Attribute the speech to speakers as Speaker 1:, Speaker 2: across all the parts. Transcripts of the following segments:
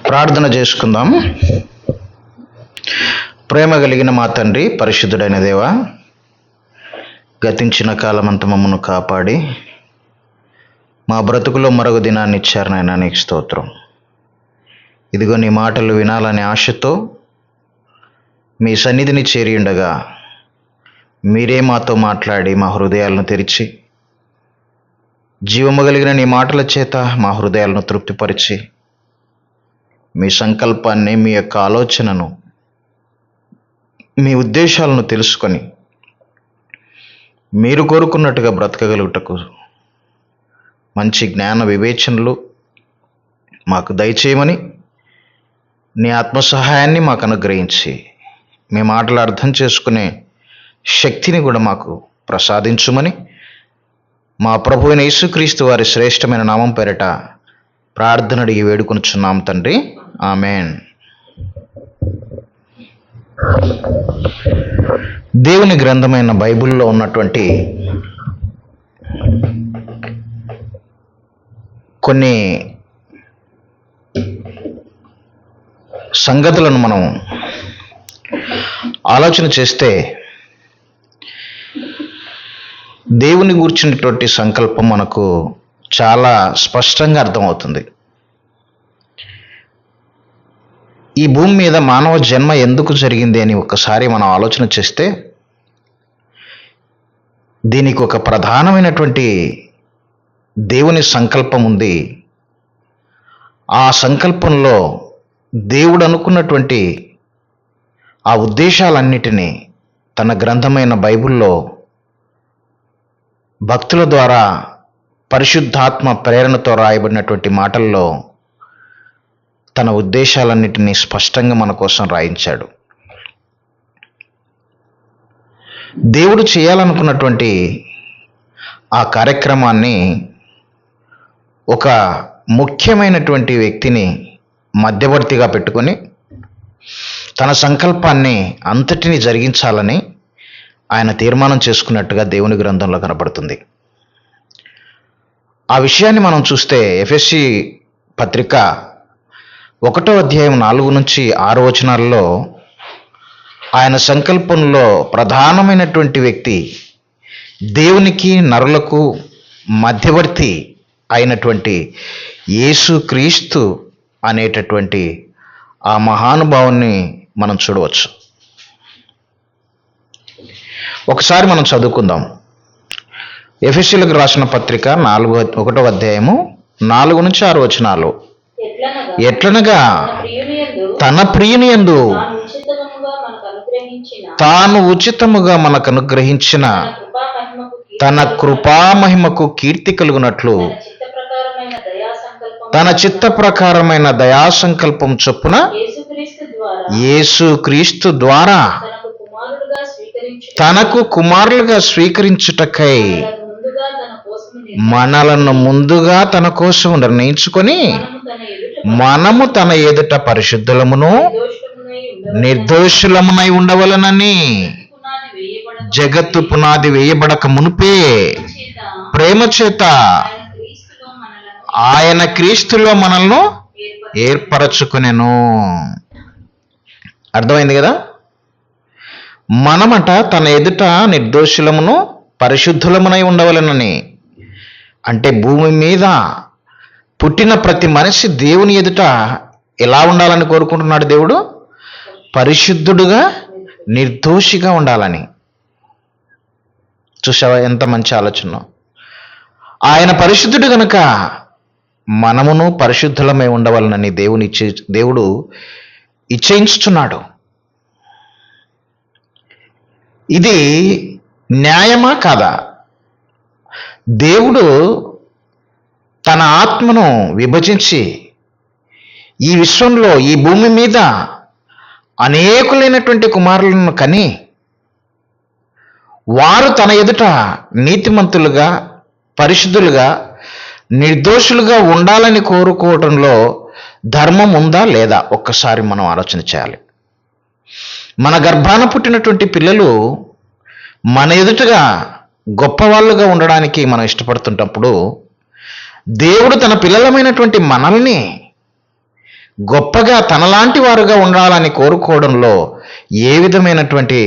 Speaker 1: ప్రార్థన చేసుకుందాం. ప్రేమ కలిగిన మా తండ్రి, పరిశుద్ధుడైన దేవ, గతించిన కాలమంతా మమ్మను కాపాడి మా బ్రతుకులో మరొక దినాన్ని ఇచ్చారు నాయన, నీకు స్తోత్రం. ఇదిగో నీ మాటలు వినాలనే ఆశతో మీ సన్నిధిని చేరి ఉండగా మీరే మాతో మాట్లాడి మా హృదయాలను తెరిచి జీవము కలిగిన నీ మాటల చేత మా హృదయాలను తృప్తిపరిచి మీ సంకల్పాన్ని, మీ యొక్క ఆలోచనను, మీ ఉద్దేశాలను తెలుసుకొని మీరు కోరుకున్నట్టుగా బ్రతకగలుగుటకు మంచి జ్ఞాన వివేచనలు మాకు దయచేయమని, నీ ఆత్మ సహాయాన్ని మాకు అనుగ్రహించి మీ మాటలు అర్థం చేసుకునే శక్తిని కూడా మాకు ప్రసాదించుమని మా ప్రభువైన యేసుక్రీస్తు వారి శ్రేష్టమైన నామం పేరట ప్రార్థన అడిగి వేడుకొనుచున్నాం తండ్రి, ఆమేన్. దేవుని గ్రంథమైన బైబిల్లో ఉన్నటువంటి కొన్ని సంగతులను మనం ఆలోచన చేస్తే దేవుని గూర్చినటువంటి సంకల్పం మనకు చాలా స్పష్టంగా అర్థమవుతుంది. ఈ భూమి మీద మానవ జన్మ ఎందుకు జరిగింది అని ఒక్కసారి మనం ఆలోచన చేస్తే దీనికి ఒక ప్రధానమైనటువంటి దేవుని సంకల్పం ఉంది. ఆ సంకల్పంలో దేవుడు అనుకున్నటువంటి ఆ ఉద్దేశాలన్నిటినీ తన గ్రంథమైన బైబిల్లో భక్తుల ద్వారా పరిశుద్ధాత్మ ప్రేరణతో రాయబడినటువంటి మాటల్లో తన ఉద్దేశాలన్నిటినీ స్పష్టంగా మన కోసం రాయించాడు. దేవుడు చేయాలనుకున్నటువంటి ఆ కార్యక్రమాన్ని ఒక ముఖ్యమైనటువంటి వ్యక్తిని మధ్యవర్తిగా పెట్టుకొని తన సంకల్పాన్ని అంతటిని జరిగించాలని ఆయన తీర్మానం చేసుకున్నట్టుగా దేవుని గ్రంథంలో కనపడుతుంది. ఆ విషయాన్ని మనం చూస్తే ఎఫెసీ పత్రిక 1వ అధ్యాయం 4 నుంచి 6 వచనాల్లో ఆయన సంకల్పంలో ప్రధానమైనటువంటి వ్యక్తి, దేవునికి నరులకు మధ్యవర్తి అయినటువంటి యేసుక్రీస్తు అనేటటువంటి ఆ మహానుభావుని మనం చూడవచ్చు. ఒకసారి మనం చదువుకుందాం. ఎఫెసీయులకు రాసిన పత్రిక 1వ అధ్యాయము 4 నుంచి 6 వచనాలు. ఎట్లనగా తన ప్రియుని యందు తాను ఉచితముగా మనకు అనుగ్రహించిన తన కృపామహిమకు కీర్తి కలుగునట్లు తన చిత్త ప్రకారమైన దయా సంకల్పం చొప్పున యేసుక్రీస్తు ద్వారా తనకు కుమారులుగా స్వీకరించుటకై మనలను ముందుగా తన కోసం నిర్ణయించుకొని మనము తన ఎదుట పరిశుద్ధులమును నిర్దోషులమునై ఉండవలనని జగత్తు పునాది వేయబడక మునుపే ప్రేమ చేత ఆయన క్రీస్తులో మనల్ని ఏర్పరచుకునెను. అర్థమైంది కదా? మనమట తన ఎదుట నిర్దోషులమును పరిశుద్ధులమునై ఉండవలనని. అంటే భూమి మీద పుట్టిన ప్రతి మనిషి దేవుని ఎదుట ఎలా ఉండాలని కోరుకుంటున్నాడు దేవుడు? పరిశుద్ధుడుగా, నిర్దోషిగా ఉండాలని. చూసావా ఎంత మంచి ఆలోచన. ఆయన పరిశుద్ధుడు గనుక మనమును పరిశుద్ధులమై ఉండవలనని దేవుడు ఇచ్ఛయించుచున్నాడు. ఇది న్యాయమా కాదా? దేవుడు తన ఆత్మను విభజించి ఈ విశ్వంలో, ఈ భూమి మీద అనేకులైనటువంటి కుమారులను కని వారు తన ఎదుట నీతిమంతులుగా, పరిశుద్ధులుగా, నిర్దోషులుగా ఉండాలని కోరుకోవడంలో ధర్మం ఉందా లేదా? ఒక్కసారి మనం ఆలోచన చేయాలి. మన గర్భాన పుట్టినటువంటి పిల్లలు మన ఎదుటగా గొప్పవాళ్ళుగా ఉండడానికి మనం ఇష్టపడుతున్నప్పుడు దేవుడు తన పిల్లలమైనటువంటి మనల్ని గొప్పగా తనలాంటి వారుగా ఉండాలని కోరుకోవడంలో ఏ విధమైనటువంటి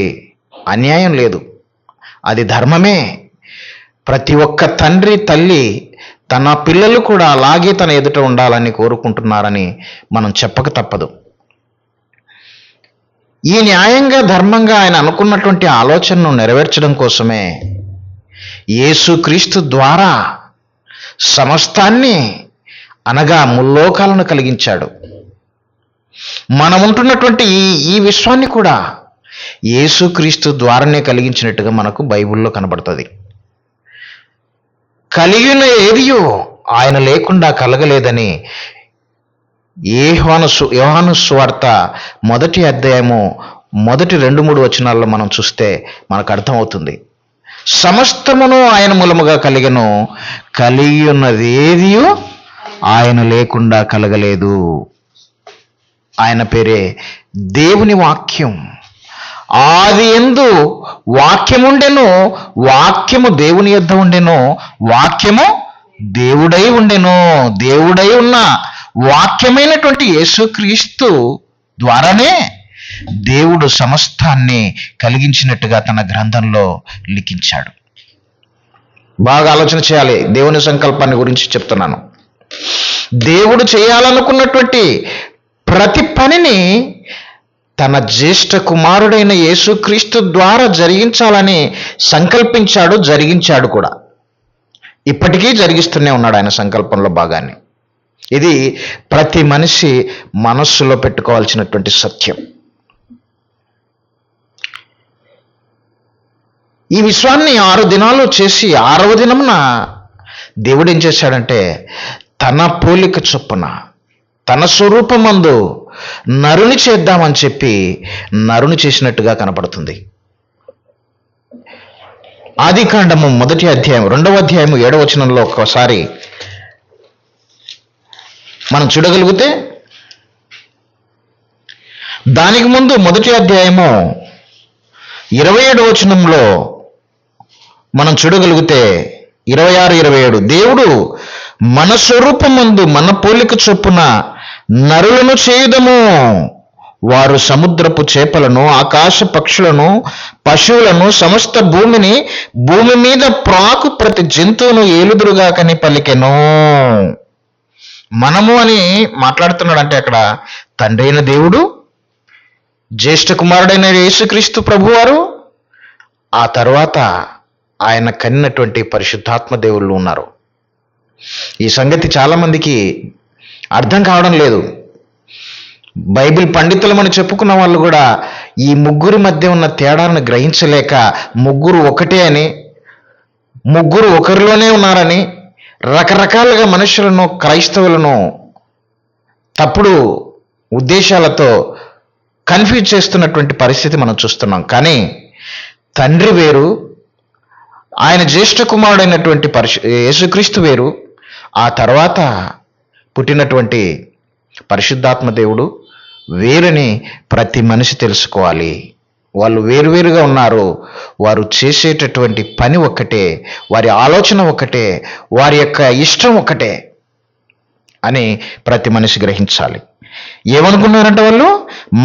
Speaker 1: అన్యాయం లేదు. అది ధర్మమే. ప్రతి ఒక్క తండ్రి తల్లి తన పిల్లలు కూడా అలాగే తన ఎదుట ఉండాలని కోరుకుంటున్నారని మనం చెప్పక తప్పదు. ఈ న్యాయంగా ధర్మంగా ఆయన అనుకున్నటువంటి ఆలోచనను నెరవేర్చడం కోసమే యేసుక్రీస్తు ద్వారా సమస్తాన్ని అనగా ముల్లోకాలను కలిగించాడు. మనముంటున్నటువంటి ఈ విశ్వాన్ని కూడా యేసుక్రీస్తు ద్వారానే కలిగించినట్టుగా మనకు బైబిల్లో కనబడుతుంది. కలిగిన ఏదియో ఆయన లేకుండా కలగలేదని యోహాను సువార్త 1వ అధ్యాయము 1-3 వచనాల్లో మనం చూస్తే మనకు అర్థమవుతుంది. సమస్తమును ఆయన మూలముగా కలిగెను, కలిగి ఉన్నది ఏదియో ఆయన లేకుండా కలగలేదు. ఆయన పేరే దేవుని వాక్యం. ఆది యందు వాక్యముండెను, వాక్యము దేవుని యొద్ద ఉండెను, వాక్యము దేవుడై ఉండెను. దేవుడై ఉన్న వాక్యమైనటువంటి యేసుక్రీస్తు ద్వారానే దేవుడు సమస్తాన్ని కలిగించినట్టుగా తన గ్రంథంలో లిఖించాడు. బాగా ఆలోచన చేయాలి. దేవుని సంకల్పాన్ని గురించి చెప్తున్నాను. దేవుడు చేయాలనుకున్నటువంటి ప్రతి పనిని తన జ్యేష్ఠ కుమారుడైన యేసుక్రీస్తు ద్వారా జరిగించాలని సంకల్పించాడు, జరిగించాడు కూడా. ఇప్పటికీ జరిగిస్తూనే ఉన్నాడు ఆయన సంకల్పంలో భాగాన్ని. ఇది ప్రతి మనిషి మనస్సులో పెట్టుకోవాల్సినటువంటి సత్యం. ఈ విశ్వాన్ని 6 దినాలు చేసి 6వ దినమున దేవుడు ఏం చేశాడంటే తన పోలిక చొప్పున తన స్వరూపమందు నరుని చేద్దామని చెప్పి నరుని చేసినట్టుగా కనపడుతుంది. ఆదికాండము 1వ అధ్యాయం 2వ అధ్యాయము 7వ వచనంలో ఒకసారి మనం చూడగలిగితే, దానికి ముందు 1వ అధ్యాయము 27వ వచనంలో మనం చూడగలిగితే 26-27, దేవుడు మన స్వరూపమందు మన పోలిక చొప్పున నరులను చేయుదము, వారు సముద్రపు చేపలను, ఆకాశ పక్షులను, పశువులను, సమస్త భూమిని, భూమి మీద ప్రాకు ప్రతి జంతువును ఏలుదురుగా కని పలికెను. మనము అని మాట్లాడుతున్నాడు. అంటే అక్కడ తండ్రి అయిన దేవుడు, జ్యేష్ఠ కుమారుడైన యేసుక్రీస్తు ప్రభువారు, ఆ తర్వాత ఆయన కనినటువంటి పరిశుద్ధాత్మ దేవుళ్ళు ఉన్నారు. ఈ సంగతి చాలామందికి అర్థం కావడం లేదు. బైబిల్ పండితులమని చెప్పుకున్న వాళ్ళు కూడా ఈ ముగ్గురి మధ్య ఉన్న తేడాలను గ్రహించలేక ముగ్గురు ఒకటే అని, ముగ్గురు ఒకరిలోనే ఉన్నారని రకరకాలుగా మనుషులను, క్రైస్తవులను తప్పుడు ఉద్దేశాలతో కన్ఫ్యూజ్ చేస్తున్నటువంటి పరిస్థితి మనం చూస్తున్నాం. కానీ తండ్రి వేరు, ఆయన జ్యేష్ఠ కుమారుడైనటువంటి యేసుక్రీస్తు వేరు, ఆ తర్వాత పుట్టినటువంటి పరిశుద్ధాత్మ దేవుడు వేరని ప్రతి మనిషి తెలుసుకోవాలి. వాళ్ళు వేరువేరుగా ఉన్నారు. వారు చేసేటటువంటి పని ఒక్కటే, వారి ఆలోచన ఒక్కటే, వారి యొక్క ఇష్టం ఒక్కటే అని ప్రతి మనిషి గ్రహించాలి. ఏమనుకున్నారంటే వాళ్ళు,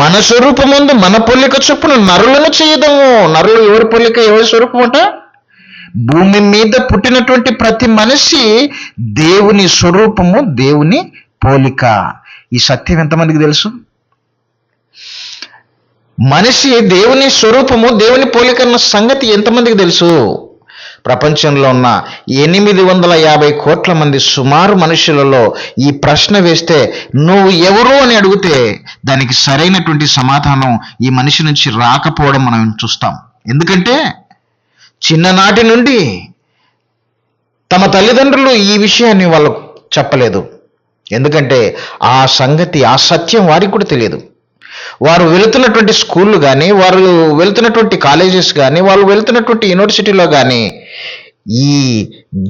Speaker 1: మన స్వరూపం ముందు మన పోలిక చొప్పున నరులను చేయదము. నరులు ఎవరి పోలిక, ఎవరి స్వరూపం అంట? భూమి మీద పుట్టినటువంటి ప్రతి మనిషి దేవుని స్వరూపము, దేవుని పోలిక. ఈ సత్యం ఎంతమందికి తెలుసు? మనిషి దేవుని స్వరూపము, దేవుని పోలిక అన్న సంగతి ఎంతమందికి తెలుసు? ప్రపంచంలో ఉన్న 850 కోట్ల మంది సుమారు మనుషులలో ఈ ప్రశ్న వేస్తే నువ్వు ఎవరు అని అడిగితే దానికి సరైనటువంటి సమాధానం ఈ మనిషి నుంచి రాకపోవడం మనం చూస్తాం. ఎందుకంటే చిన్ననాటి నుండి తమ తల్లిదండ్రులు ఈ విషయాన్ని వాళ్ళకు చెప్పలేదు. ఎందుకంటే ఆ సంగతి, ఆ సత్యం వారికి కూడా తెలియదు. వారు వెళుతున్నటువంటి స్కూళ్ళు కానీ, వారు వెళుతున్నటువంటి కాలేజెస్ కానీ, వాళ్ళు వెళుతున్నటువంటి యూనివర్సిటీలో కానీ ఈ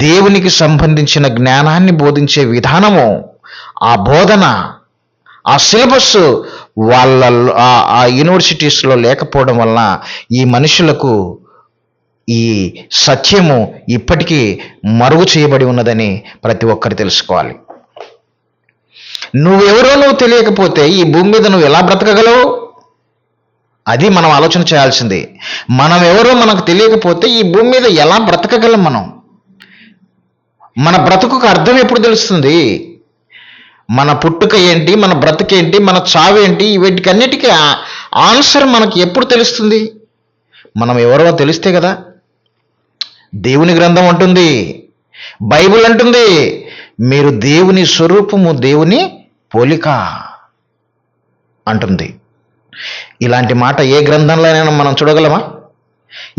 Speaker 1: దేవునికి సంబంధించిన జ్ఞానాన్ని బోధించే విధానము, ఆ బోధన, ఆ సిలబస్ వాళ్ళ ఆ యూనివర్సిటీస్లో లేకపోవడం వలన ఈ మనుషులకు ఈ సత్యము ఇప్పటికీ మరుగు చేయబడి ఉన్నదని ప్రతి ఒక్కరు తెలుసుకోవాలి. నువ్వెవరో నువ్వు తెలియకపోతే ఈ భూమి మీద నువ్వు ఎలా బ్రతకగలవు? అది మనం ఆలోచన చేయాల్సింది. మనం ఎవరో మనకు తెలియకపోతే ఈ భూమి మీద ఎలా బ్రతకగలం? మన బ్రతుకుకు అర్థం ఎప్పుడు తెలుస్తుంది? మన పుట్టుక ఏంటి, మన బ్రతుకేంటి, మన చావేంటి, వీటికన్నిటికీ ఆన్సర్ మనకి ఎప్పుడు తెలుస్తుంది? మనం ఎవరో తెలిస్తే కదా. దేవుని గ్రంథం అంటుంది, బైబిల్ అంటుంది, మీరు దేవుని స్వరూపము, దేవుని పోలిక అంటుంది. ఇలాంటి మాట ఏ గ్రంథంలోనైనా మనం చూడగలమా?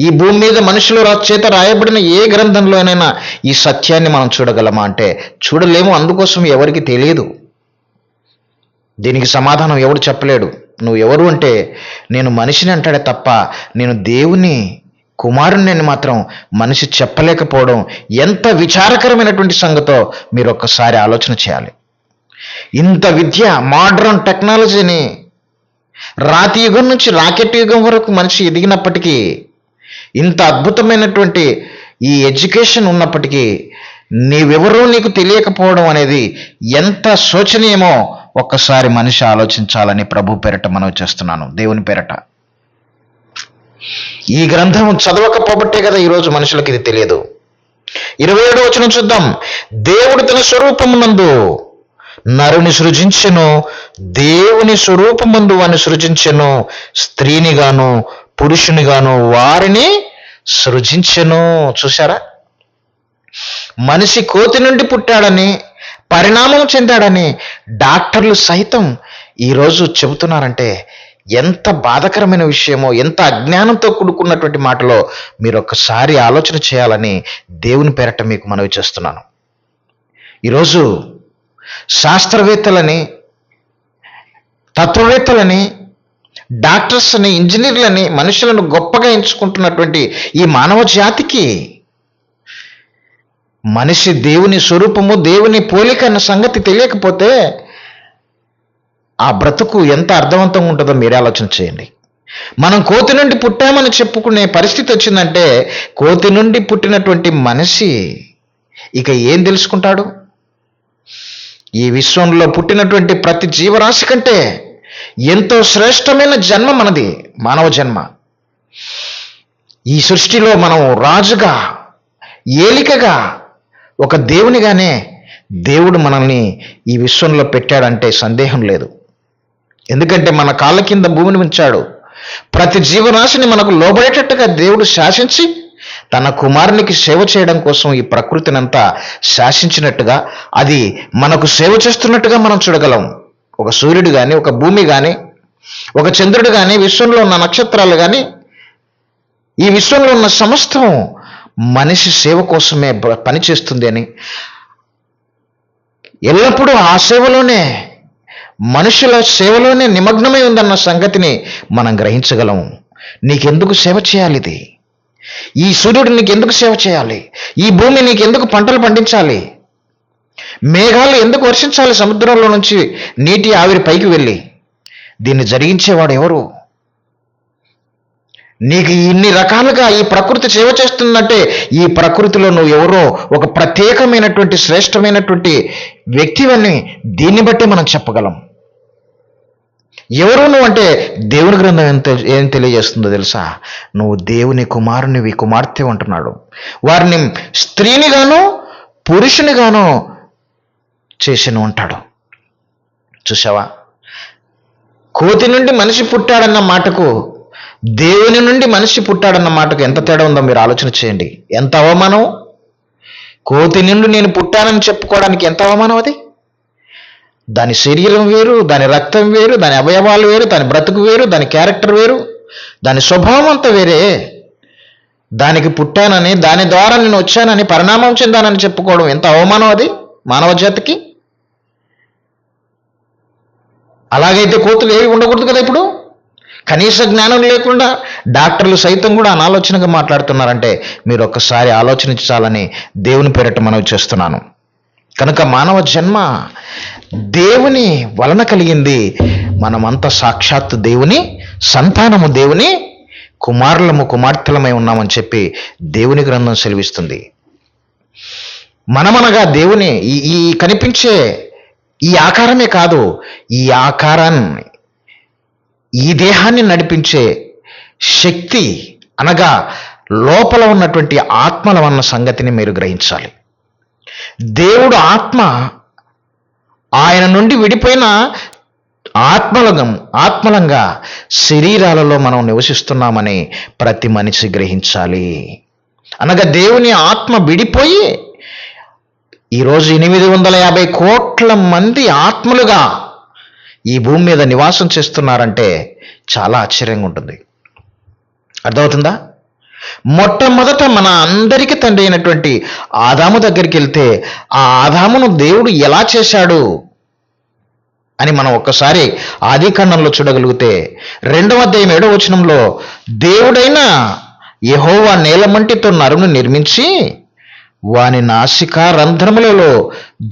Speaker 1: ఈ భూమి మీద మనుషుల చేత రాయబడిన ఏ గ్రంథంలోనైనా ఈ సత్యాన్ని మనం చూడగలమా అంటే చూడలేము. అందుకోసం ఎవరికి తెలియదు. దీనికి సమాధానం ఎవడు చెప్పలేడు. నువ్వు ఎవరు అంటే నేను మనిషిని అంటాడే తప్ప నేను దేవుని కుమారుణ్ణి అని మాత్రం మనిషి చెప్పలేకపోవడం ఎంత విచారకరమైనటువంటి సంగతో మీరు ఒక్కసారి ఆలోచన చేయాలి. ఇంత విద్య, మోడ్రన్ టెక్నాలజీని, రాతి యుగం నుంచి రాకెట్ యుగం వరకు మనిషి ఎదిగినప్పటికీ, ఇంత అద్భుతమైనటువంటి ఈ ఎడ్యుకేషన్ ఉన్నప్పటికీ నీవెవరో నీకు తెలియకపోవడం అనేది ఎంత శోచనీయమో ఒక్కసారి మనిషి ఆలోచించాలని ప్రభు పేరట మనవి చేస్తున్నాను, దేవుని పేరట. ఈ గ్రంథం చదవకపోబట్టే కదా ఈరోజు మనుషులకు ఇది తెలియదు. 27వ వచనం చూద్దాం. దేవుడు తన స్వరూపమునందు నరుని సృజించెను, దేవుని స్వరూపమందు వాని సృజించెను, స్త్రీనిగాను పురుషునిగాను వారిని సృజించెను. చూశారా? మనిషి కోతి నుండి పుట్టాడని, పరిణామం చెందాడని డాక్టర్లు సైతం ఈరోజు చెబుతున్నారంటే ఎంత బాధకరమైన విషయమో, ఎంత అజ్ఞానంతో కూడుకున్నటువంటి మాటలో మీరు ఒక్కసారి ఆలోచన చేయాలని దేవుని పేరట మీకు మనవి చేస్తున్నాను. ఈరోజు శాస్త్రవేత్తలని, తత్వవేత్తలని, డాక్టర్స్ని, ఇంజనీర్లని, మనుషులను గొప్పగా ఎంచుకుంటున్నటువంటి ఈ మానవ జాతికి మనిషి దేవుని స్వరూపము, దేవుని పోలిక అన్న సంగతి తెలియకపోతే ఆ బ్రతుకు ఎంత అర్థవంతంగా ఉంటుందో మీరే ఆలోచన చేయండి. మనం కోతి నుండి పుట్టామని చెప్పుకునే పరిస్థితి వచ్చిందంటే కోతి నుండి పుట్టినటువంటి మనిషి ఇక ఏం తెలుసుకుంటాడు? ఈ విశ్వంలో పుట్టినటువంటి ప్రతి జీవరాశి కంటే ఎంతో శ్రేష్టమైన జన్మ మనది, మానవ జన్మ. ఈ సృష్టిలో మనం రాజుగా, ఏలికగా, ఒక దేవునిగానే దేవుడు మనల్ని ఈ విశ్వంలో పెట్టాడంటే సందేహం లేదు. ఎందుకంటే మన కాళ్ళ కింద భూమిని ఉంచాడు. ప్రతి జీవరాశిని మనకు లోబడేటట్టుగా దేవుడు శాసించి తన కుమారునికి సేవ చేయడం కోసం ఈ ప్రకృతినంతా శాసించినట్టుగా, అది మనకు సేవ చేస్తున్నట్టుగా మనం చూడగలం. ఒక సూర్యుడు కానీ, ఒక భూమి కానీ, ఒక చంద్రుడు కానీ, విశ్వంలో ఉన్న నక్షత్రాలు కానీ, ఈ విశ్వంలో ఉన్న సమస్తం మనిషి సేవ కోసమే పనిచేస్తుంది అని, ఎల్లప్పుడూ ఆ సేవలోనే, మనుషుల సేవలోనే నిమగ్నమై ఉందన్న సంగతిని మనం గ్రహించగలము. నీకెందుకు సేవ చేయాలి? ఇది ఈ సూర్యుడు నీకెందుకు సేవ చేయాలి? ఈ భూమి నీకెందుకు పంటలు పండించాలి? మేఘాలు ఎందుకు వర్షించాలి సముద్రంలో నుంచి నీటి ఆవిరి పైకి వెళ్ళి? దీన్ని జరిగించేవాడు ఎవరు? నీకు ఇన్ని రకాలుగా ఈ ప్రకృతి సేవ చేస్తుందంటే ఈ ప్రకృతిలో నువ్వు ఎవరో ఒక ప్రత్యేకమైనటువంటి శ్రేష్టమైనటువంటి వ్యక్తివని దీన్ని బట్టి మనం చెప్పగలం. ఎవరు నువ్వు అంటే దేవుని గ్రంథం ఏం తెలియజేస్తుందో తెలుసా? నువ్వు దేవుని కుమారునివి, కుమార్తె అంటున్నాడు. వారిని స్త్రీనిగాను పురుషునిగాను చేసిను అంటాడు. చూసావా? కోతి నుండి మనిషి పుట్టాడన్న మాటకు, దేవుని నుండి మనిషి పుట్టాడన్న మాటకు ఎంత తేడా ఉందో మీరు ఆలోచన చేయండి. ఎంత అవమానం! కోతి నుండి నేను పుట్టానని చెప్పుకోవడానికి ఎంత అవమానం అది! దాని శరీరం వేరు, దాని రక్తం వేరు, దాని అవయవాలు వేరు, దాని బ్రతుకు వేరు, దాని క్యారెక్టర్ వేరు, దాని స్వభావం అంతా వేరే. దానికి పుట్టానని, దాని ద్వారా నేను వచ్చానని, పరిణామం చెందానని చెప్పుకోవడం ఎంత అవమానం అది మానవ జాతికి. అలాగైతే కోతులు ఏవి ఉండకూడదు కదా. ఇప్పుడు కనీస జ్ఞానం లేకుండా డాక్టర్లు సైతం కూడా అనాలోచనగా మాట్లాడుతున్నారంటే మీరు ఒక్కసారి ఆలోచించాలని దేవుని పేరట మనవి చేస్తున్నాను. కనుక మానవ జన్మ దేవుని వలన కలిగింది. మనమంతా సాక్షాత్తు దేవుని సంతానము, దేవుని కుమారులము, కుమార్తెలమై ఉన్నామని చెప్పి దేవుని గ్రంథం సెలవిస్తుంది. మనమనగా దేవుని ఈ కనిపించే ఈ ఆకారమే కాదు, ఈ ఆకారాన్ని, ఈ దేహాన్ని నడిపించే శక్తి అనగా లోపల ఉన్నటువంటి ఆత్మల అన్న సంగతిని మీరు గ్రహించాలి. దేవుడు ఆత్మ. ఆయన నుండి విడిపోయిన ఆత్మలంగా శరీరాలలో మనం నివసిస్తున్నామని ప్రతి మనిషి గ్రహించాలి. అనగా దేవుని ఆత్మ విడిపోయి ఈరోజు 850 కోట్ల మంది ఆత్మలుగా ఈ భూమి మీద నివాసం చేస్తున్నారంటే చాలా ఆశ్చర్యంగా ఉంటుంది. అర్థమవుతుందా? మొట్టమొదట మన అందరికీ తండ్రి అయినటువంటి ఆదాము దగ్గరికి వెళ్తే ఆ ఆదామును దేవుడు ఎలా చేశాడు అని మనం ఒక్కసారి ఆదికాండంలో చూడగలిగితే 2వ అధ్యాయం 7వ వచనంలో దేవుడైన యెహోవా నేలమంటితో నరుని నిర్మించి వాని నాసికా రంధ్రములలో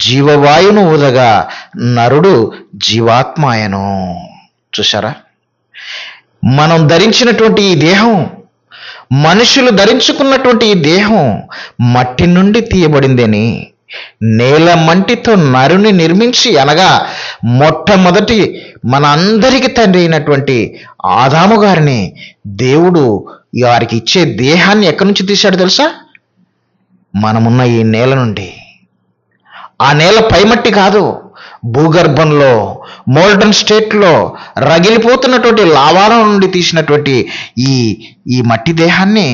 Speaker 1: జీవవాయువును ఊదగా నరుడు జీవాత్మాయను. చూసారా? మనం ధరించినటువంటి ఈ దేహం, మనుషులు ధరించుకున్నటువంటి ఈ దేహం మట్టి నుండి తీయబడిందని నేల మంటితో నరుని నిర్మించి, అనగా మొట్టమొదటి మన అందరికి తండ్రి అయినటువంటి ఆదాము గారిని దేవుడు వారికి ఇచ్చే దేహాన్ని ఎక్కడి నుంచి తీశాడు తెలుసా? మనమున్న ఈ నేల నుండి. ఆ నేల పైమట్టి కాదు, భూగర్భంలో మోల్డన్ స్టేట్లో రగిలిపోతున్నటువంటి లావాల నుండి తీసినటువంటి ఈ మట్టి దేహాన్ని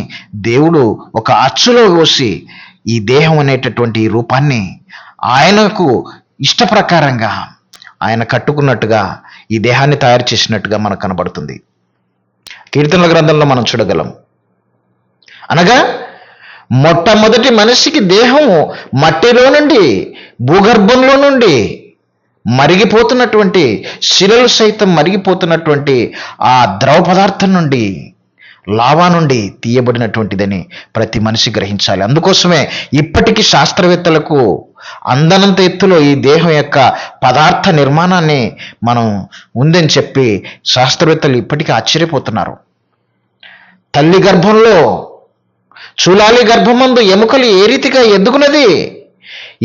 Speaker 1: దేవుడు ఒక అచ్చులో కోసి ఈ దేహం అనేటటువంటి రూపాన్ని ఆయనకు ఇష్ట ప్రకారంగా ఆయన కట్టుకున్నట్టుగా ఈ దేహాన్ని తయారు చేసినట్టుగా మనకు కనబడుతుంది. కీర్తనల గ్రంథంలో మనం చూడగలం. అనగా మొట్టమొదటి మనిషికి దేహం మట్టిలో నుండి, భూగర్భంలో నుండి మరిగిపోతున్నటువంటి, శిలలు సైతం మరిగిపోతున్నటువంటి ఆ ద్రవ పదార్థం నుండి, లావా నుండి తీయబడినటువంటిదని ప్రతి మనిషి గ్రహించాలి. అందుకోసమే ఇప్పటికీ శాస్త్రవేత్తలకు అందనంత ఎత్తులో ఈ దేహం యొక్క పదార్థ నిర్మాణాన్ని మనం ఉందని చెప్పి శాస్త్రవేత్తలు ఇప్పటికీ ఆశ్చర్యపోతున్నారు. తల్లి గర్భంలో, చూలాలి గర్భమందు ఎముకలు ఏ రీతిగా ఎదుగునది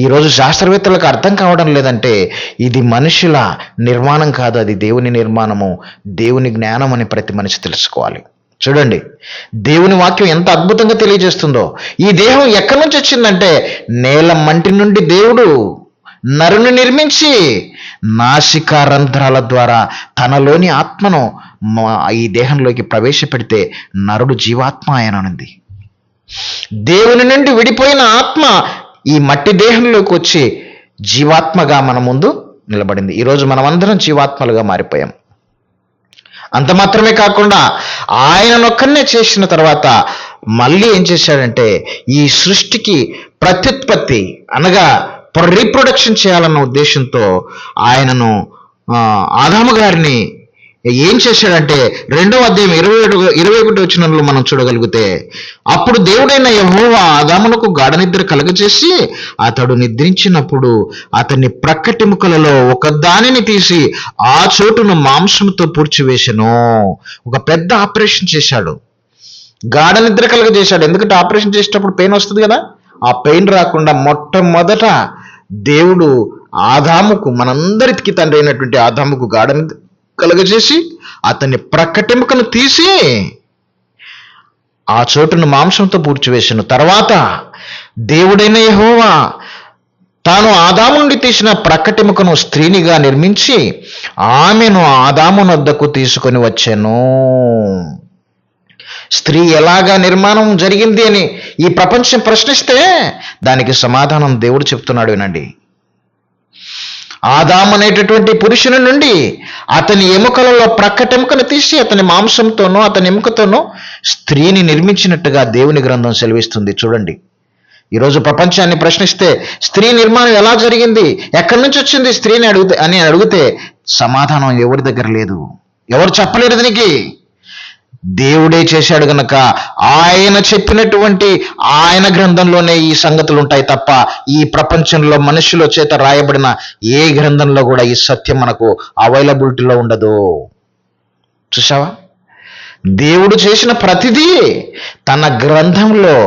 Speaker 1: ఈరోజు శాస్త్రవేత్తలకు అర్థం కావడం లేదంటే ఇది మనుషుల నిర్మాణం కాదు, అది దేవుని నిర్మాణము, దేవుని జ్ఞానం అని ప్రతి మనిషి తెలుసుకోవాలి. చూడండి, దేవుని వాక్యం ఎంత అద్భుతంగా తెలియజేస్తుందో. ఈ దేహం ఎక్కడి నుంచి వచ్చిందంటే నేల మంటి నుండి దేవుడు నరుని నిర్మించి నాసికా రంధ్రాల ద్వారా తనలోని ఆత్మను ఈ దేహంలోకి ప్రవేశపెడితే నరుడు జీవాత్మ ఆయననుంది. దేవుని నుండి విడిపోయిన ఆత్మ ఈ మట్టి దేహంలోకి వచ్చి జీవాత్మగా మన ముందు నిలబడింది. ఈరోజు మనమందరం జీవాత్మలుగా మారిపోయాం. అంత మాత్రమే కాకుండా ఆయననొక్కనే చేసిన తర్వాత మళ్ళీ ఏం చేశాడంటే ఈ సృష్టికి ప్రత్యుత్పత్తి అనగా రీప్రొడక్షన్ చేయాలన్న ఉద్దేశంతో ఆయనను ఆదాము గారిని ఏం చేశాడంటే 2వ అధ్యాయం 21 వచనంలో మనం చూడగలిగితే, అప్పుడు దేవుడైన యెహోవా ఆదామునకు గాఢ నిద్ర కలగజేసి అతడు నిద్రించినప్పుడు అతన్ని ప్రక్కటెముకలలో ఒకదానిని తీసి ఆ చోటును మాంసంతో పూడ్చివేసెను. ఒక పెద్ద ఆపరేషన్ చేశాడు, గాఢ నిద్ర కలగజేశాడు. ఎందుకంటే ఆపరేషన్ చేసేటప్పుడు పెయిన్ వస్తుంది కదా, ఆ పెయిన్ రాకుండా మొట్టమొదట దేవుడు ఆదాముకు, మనందరికి తండ్రి అయినటువంటి ఆదాముకు గాఢ నిద్ర కలుగజేసి అతన్ని ప్రక్కటెముకను తీసి ఆ చోటును మాంసంతో పూడ్చివేసాను. తర్వాత దేవుడైన యెహోవా తాను ఆదాము నుండి తీసిన ప్రక్కటెముకను స్త్రీనిగా నిర్మించి ఆమెను ఆదాము నొద్దకు తీసుకొని వచ్చాను. స్త్రీ ఎలాగా నిర్మాణం జరిగింది అని ఈ ప్రపంచం ప్రశ్నిస్తే దానికి సమాధానం దేవుడు చెప్తున్నాడు. వినండి, ఆదాము అనేటటువంటి పురుషుని నుండి అతని ఎముకలలో ప్రక్కటెముకను తీసి అతని మాంసంతోనూ అతని ఎముకతోనూ స్త్రీని నిర్మించినట్టుగా దేవుని గ్రంథం సెలవిస్తుంది. చూడండి, ఈరోజు ప్రపంచాన్ని ప్రశ్నిస్తే స్త్రీ నిర్మాణం ఎలా జరిగింది, ఎక్కడి నుంచి వచ్చింది స్త్రీని అడిగితే సమాధానం ఎవరి దగ్గర లేదు, ఎవరు చెప్పలేరు. దీనికి దేవుడే చేశాడు గనక ఆయన చెప్పినటువంటి ఆయన గ్రంథంలోనే ఈ సంగతులు ఉంటాయి తప్ప ఈ ప్రపంచంలో మనుషుల చేత రాయబడిన ఏ గ్రంథంలో కూడా ఈ సత్యం మనకు అవైలబిలిటీలో ఉండదు. చూసావా? దేవుడు చేసిన ప్రతిదీ తన గ్రంథంలో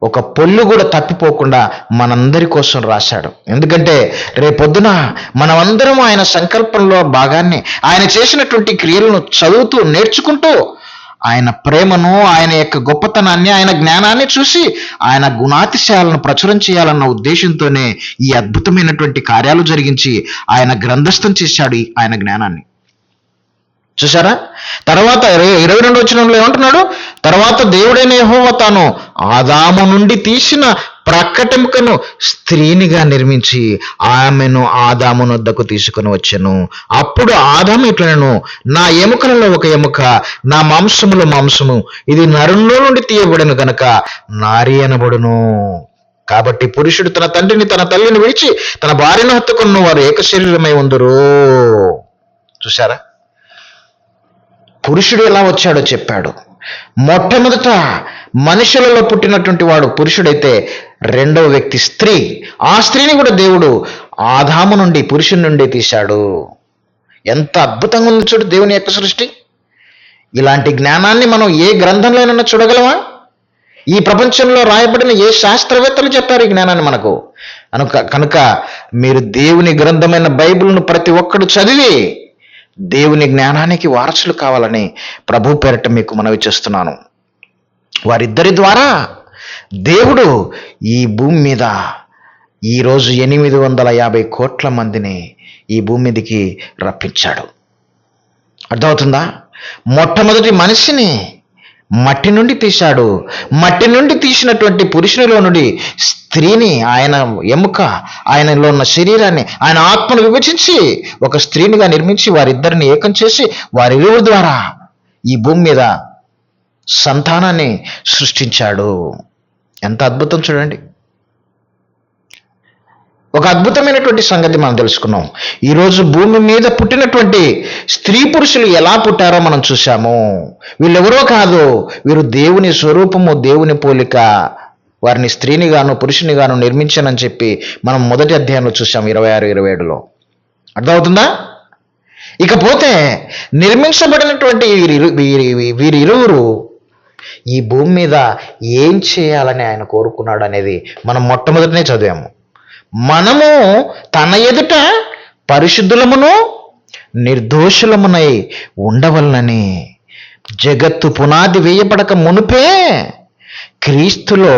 Speaker 1: ఒక పొల్లు కూడా తప్పిపోకుండా మనందరి కోసం రాశాడు. ఎందుకంటే రేపొద్దున మనమందరం ఆయన సంకల్పంలో భాగాన్ని, ఆయన చేసినటువంటి క్రియలను చదువుతూ నేర్చుకుంటూ ఆయన ప్రేమను, ఆయన యొక్క గొప్పతనాన్ని, ఆయన జ్ఞానాన్ని చూసి ఆయన గుణాతిశయాలను ప్రచురం చేయాలన్న ఉద్దేశంతోనే ఈ అద్భుతమైనటువంటి కార్యాలు జరిగించి ఆయన గ్రంథస్థం చేశాడు ఆయన జ్ఞానాన్ని. చూసారా? తర్వాత 22 వచనంలో ఏమంటున్నాడు? తర్వాత దేవుడైన యెహోవా తాను ఆదాము నుండి తీసిన ప్రక్కటెముకను స్త్రీనిగా నిర్మించి ఆమెను ఆదాము వద్దకు తీసుకొని వచ్చెను. అప్పుడు ఆదాము ఇట్లనెను, నా ఎముకలలో ఒక ఎముక, నా మాంసములో మాంసము, ఇది నరుల్లో నుండి తీయబడను గనక నారి అనబడును. కాబట్టి పురుషుడు తన తండ్రిని తన తల్లిని విడిచి తన భార్యను హత్తుకున్న వారు ఏక శరీరమై ఉందరు. చూసారా? పురుషుడు ఎలా వచ్చాడో చెప్పాడు. మొట్టమొదట మనుషులలో పుట్టినటువంటి వాడు పురుషుడైతే రెండవ వ్యక్తి స్త్రీ. ఆ స్త్రీని కూడా దేవుడు ఆదాము నుండి, పురుషుని నుండి తీశాడు. ఎంత అద్భుతంగా ఉంది చూడు దేవుని యొక్క సృష్టి. ఇలాంటి జ్ఞానాన్ని మనం ఏ గ్రంథంలోనైనా చూడగలమా? ఈ ప్రపంచంలో రాయబడిన ఏ శాస్త్రవేత్తలు చెప్పారు ఈ జ్ఞానాన్ని మనకు? కనుక మీరు దేవుని గ్రంథమైన బైబిల్ను ప్రతి ఒక్కడు చదివి దేవుని జ్ఞానానికి వారసులు కావాలని ప్రభు పేరట మీకు మనవి చేస్తున్నాను. వారిద్దరి ద్వారా దేవుడు ఈ భూమి మీద ఈరోజు 850 కోట్ల మందిని ఈ భూమి మీదకి రప్పించాడు. అర్థమవుతుందా? మొట్టమొదటి మనిషిని మట్టి నుండి తీశాడు. మట్టి నుండి తీసినటువంటి పురుషునిలో నుండి స్త్రీని, ఆయన ఎముక, ఆయనలో ఉన్న శరీరాన్ని, ఆయన ఆత్మను విభజించి ఒక స్త్రీనిగా నిర్మించి వారిద్దరిని ఏకం చేసి వారిరువురి ద్వారా ఈ భూమి మీద సంతానాన్ని సృష్టించాడు. ఎంత అద్భుతం చూడండి. ఒక అద్భుతమైనటువంటి సంగతి మనం తెలుసుకున్నాం. ఈరోజు భూమి మీద పుట్టినటువంటి స్త్రీ పురుషులు ఎలా పుట్టారో మనం చూసాము. వీళ్ళెవరో కాదు, వీరు దేవుని స్వరూపము, దేవుని పోలిక. వారిని స్త్రీనిగాను పురుషునిగాను నిర్మించానని చెప్పి మనం మొదటి అధ్యాయంలో చూసాం, 26-27లో. అర్థమవుతుందా? ఇకపోతే నిర్మించబడినటువంటి వీరిరువురు ఈ భూమి మీద ఏం చేయాలని ఆయన కోరుకున్నాడు అనేది మనం మొట్టమొదటినే చదివాము. మనము తన ఎదుట పరిశుద్ధులమును నిర్దోషులమునై ఉండవలనని జగత్తు పునాది వేయబడక మునుపే క్రీస్తులో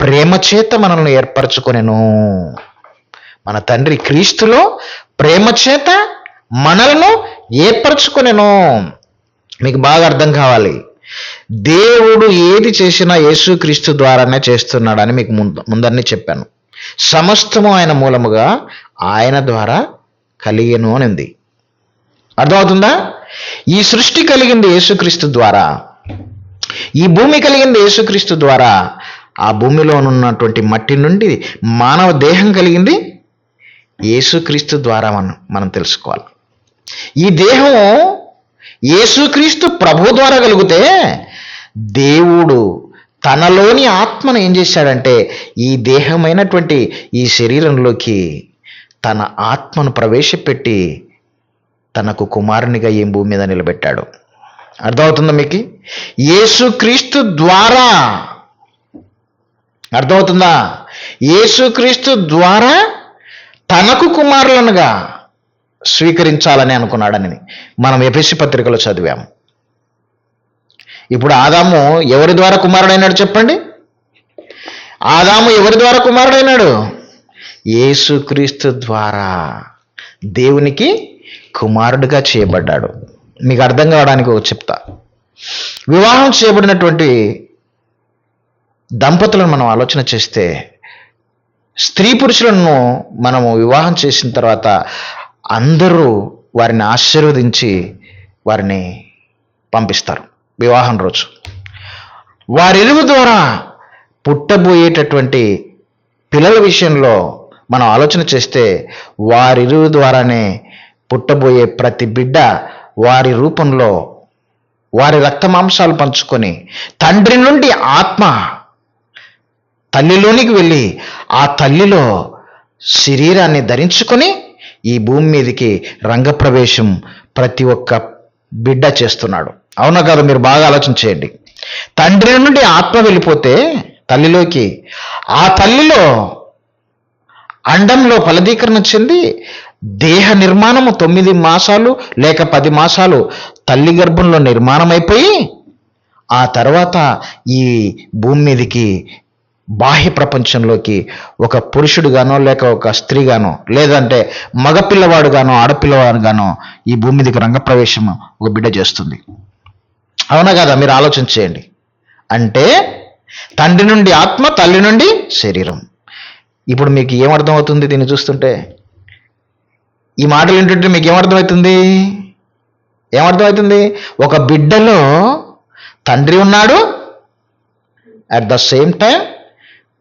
Speaker 1: ప్రేమ చేత మనల్ని ఏర్పరచుకొనెను. మన తండ్రి క్రీస్తులో ప్రేమ చేత మనలను ఏర్పరచుకొనెను. మీకు బాగా అర్థం కావాలి. దేవుడు ఏది చేసినా యేసుక్రీస్తు ద్వారానే చేస్తున్నాడని మీకు ముందరనే చెప్పాను. సమస్తము ఆయన మూలముగా ఆయన ద్వారా కలిగెను అని ఉంది. అర్థమవుతుందా? ఈ సృష్టి కలిగింది యేసుక్రీస్తు ద్వారా, ఈ భూమి కలిగింది యేసుక్రీస్తు ద్వారా. ఆ భూమిలో ఉన్నటువంటి మట్టి నుండి మానవ దేహం కలిగింది యేసుక్రీస్తు ద్వారా మనం తెలుసుకోవాలి. ఈ దేహం యేసుక్రీస్తు ప్రభు ద్వారా కలిగితే దేవుడు తనలోని ఆత్మను ఏం చేశాడంటే ఈ దేహమైనటువంటి ఈ శరీరంలోకి తన ఆత్మను ప్రవేశపెట్టి తనకు కుమారునిగా ఈ భూమి మీద నిలబెట్టాడు. అర్థమవుతుందా మీకు? యేసుక్రీస్తు ద్వారా, అర్థమవుతుందా? యేసుక్రీస్తు ద్వారా తనకు కుమారులనుగా స్వీకరించాలని అనుకున్నాడని మనం ఎఫెసీ పత్రికలో చదివాము. ఇప్పుడు ఆదాము ఎవరి ద్వారా కుమారుడైనాడు చెప్పండి? ఆదాము ఎవరి ద్వారా కుమారుడైనాడు? యేసుక్రీస్తు ద్వారా దేవునికి కుమారుడిగా చేయబడ్డాడు. మీకు అర్థం కావడానికి చెప్తా. వివాహం చేయబడినటువంటి దంపతులను మనం ఆలోచన చేస్తే, స్త్రీ పురుషులను మనము వివాహం చేసిన తర్వాత అందరూ వారిని ఆశీర్వదించి వారిని పంపిస్తారు వివాహం రోజు. వారిరువు ద్వారా పుట్టబోయేటటువంటి పిల్లల విషయంలో మనం ఆలోచన చేస్తే వారిరువు ద్వారానే పుట్టబోయే ప్రతి బిడ్డ వారి రూపంలో వారి రక్త మాంసాలు పంచుకొని తండ్రి నుండి ఆత్మ తల్లిలోనికి వెళ్ళి ఆ తల్లిలో శరీరాన్ని ధరించుకొని ఈ భూమి మీదకి రంగప్రవేశం ప్రతి ఒక్క బిడ్డ చేస్తున్నాడు. అవునా కాదు? మీరు బాగా ఆలోచన చేయండి. తండ్రి నుండి ఆత్మ వెళ్ళిపోతే తల్లిలోకి. ఆ తల్లిలో అండంలో ఫలదీకరణ చెంది దేహ నిర్మాణము 9 మాసాలు లేక 10 మాసాలు తల్లి గర్భంలో నిర్మాణమైపోయి ఆ తర్వాత ఈ భూమి మీదకి బాహ్య ప్రపంచంలోకి ఒక పురుషుడుగానో లేక ఒక స్త్రీగానో లేదంటే మగపిల్లవాడుగానో ఆడపిల్లవాడుగానో ఈ భూమి మీదకి రంగప్రవేశం ఒక బిడ్డ చేస్తుంది. అవునా కదా? మీరు ఆలోచన చేయండి. అంటే తండ్రి నుండి ఆత్మ, తల్లి నుండి శరీరం. ఇప్పుడు మీకు ఏమర్థం అవుతుంది దీన్ని చూస్తుంటే? ఈ మాటలు ఏంటంటే మీకు ఏమర్థమవుతుంది? ఒక బిడ్డలో తండ్రి ఉన్నాడు, అట్ ద సేమ్ టైం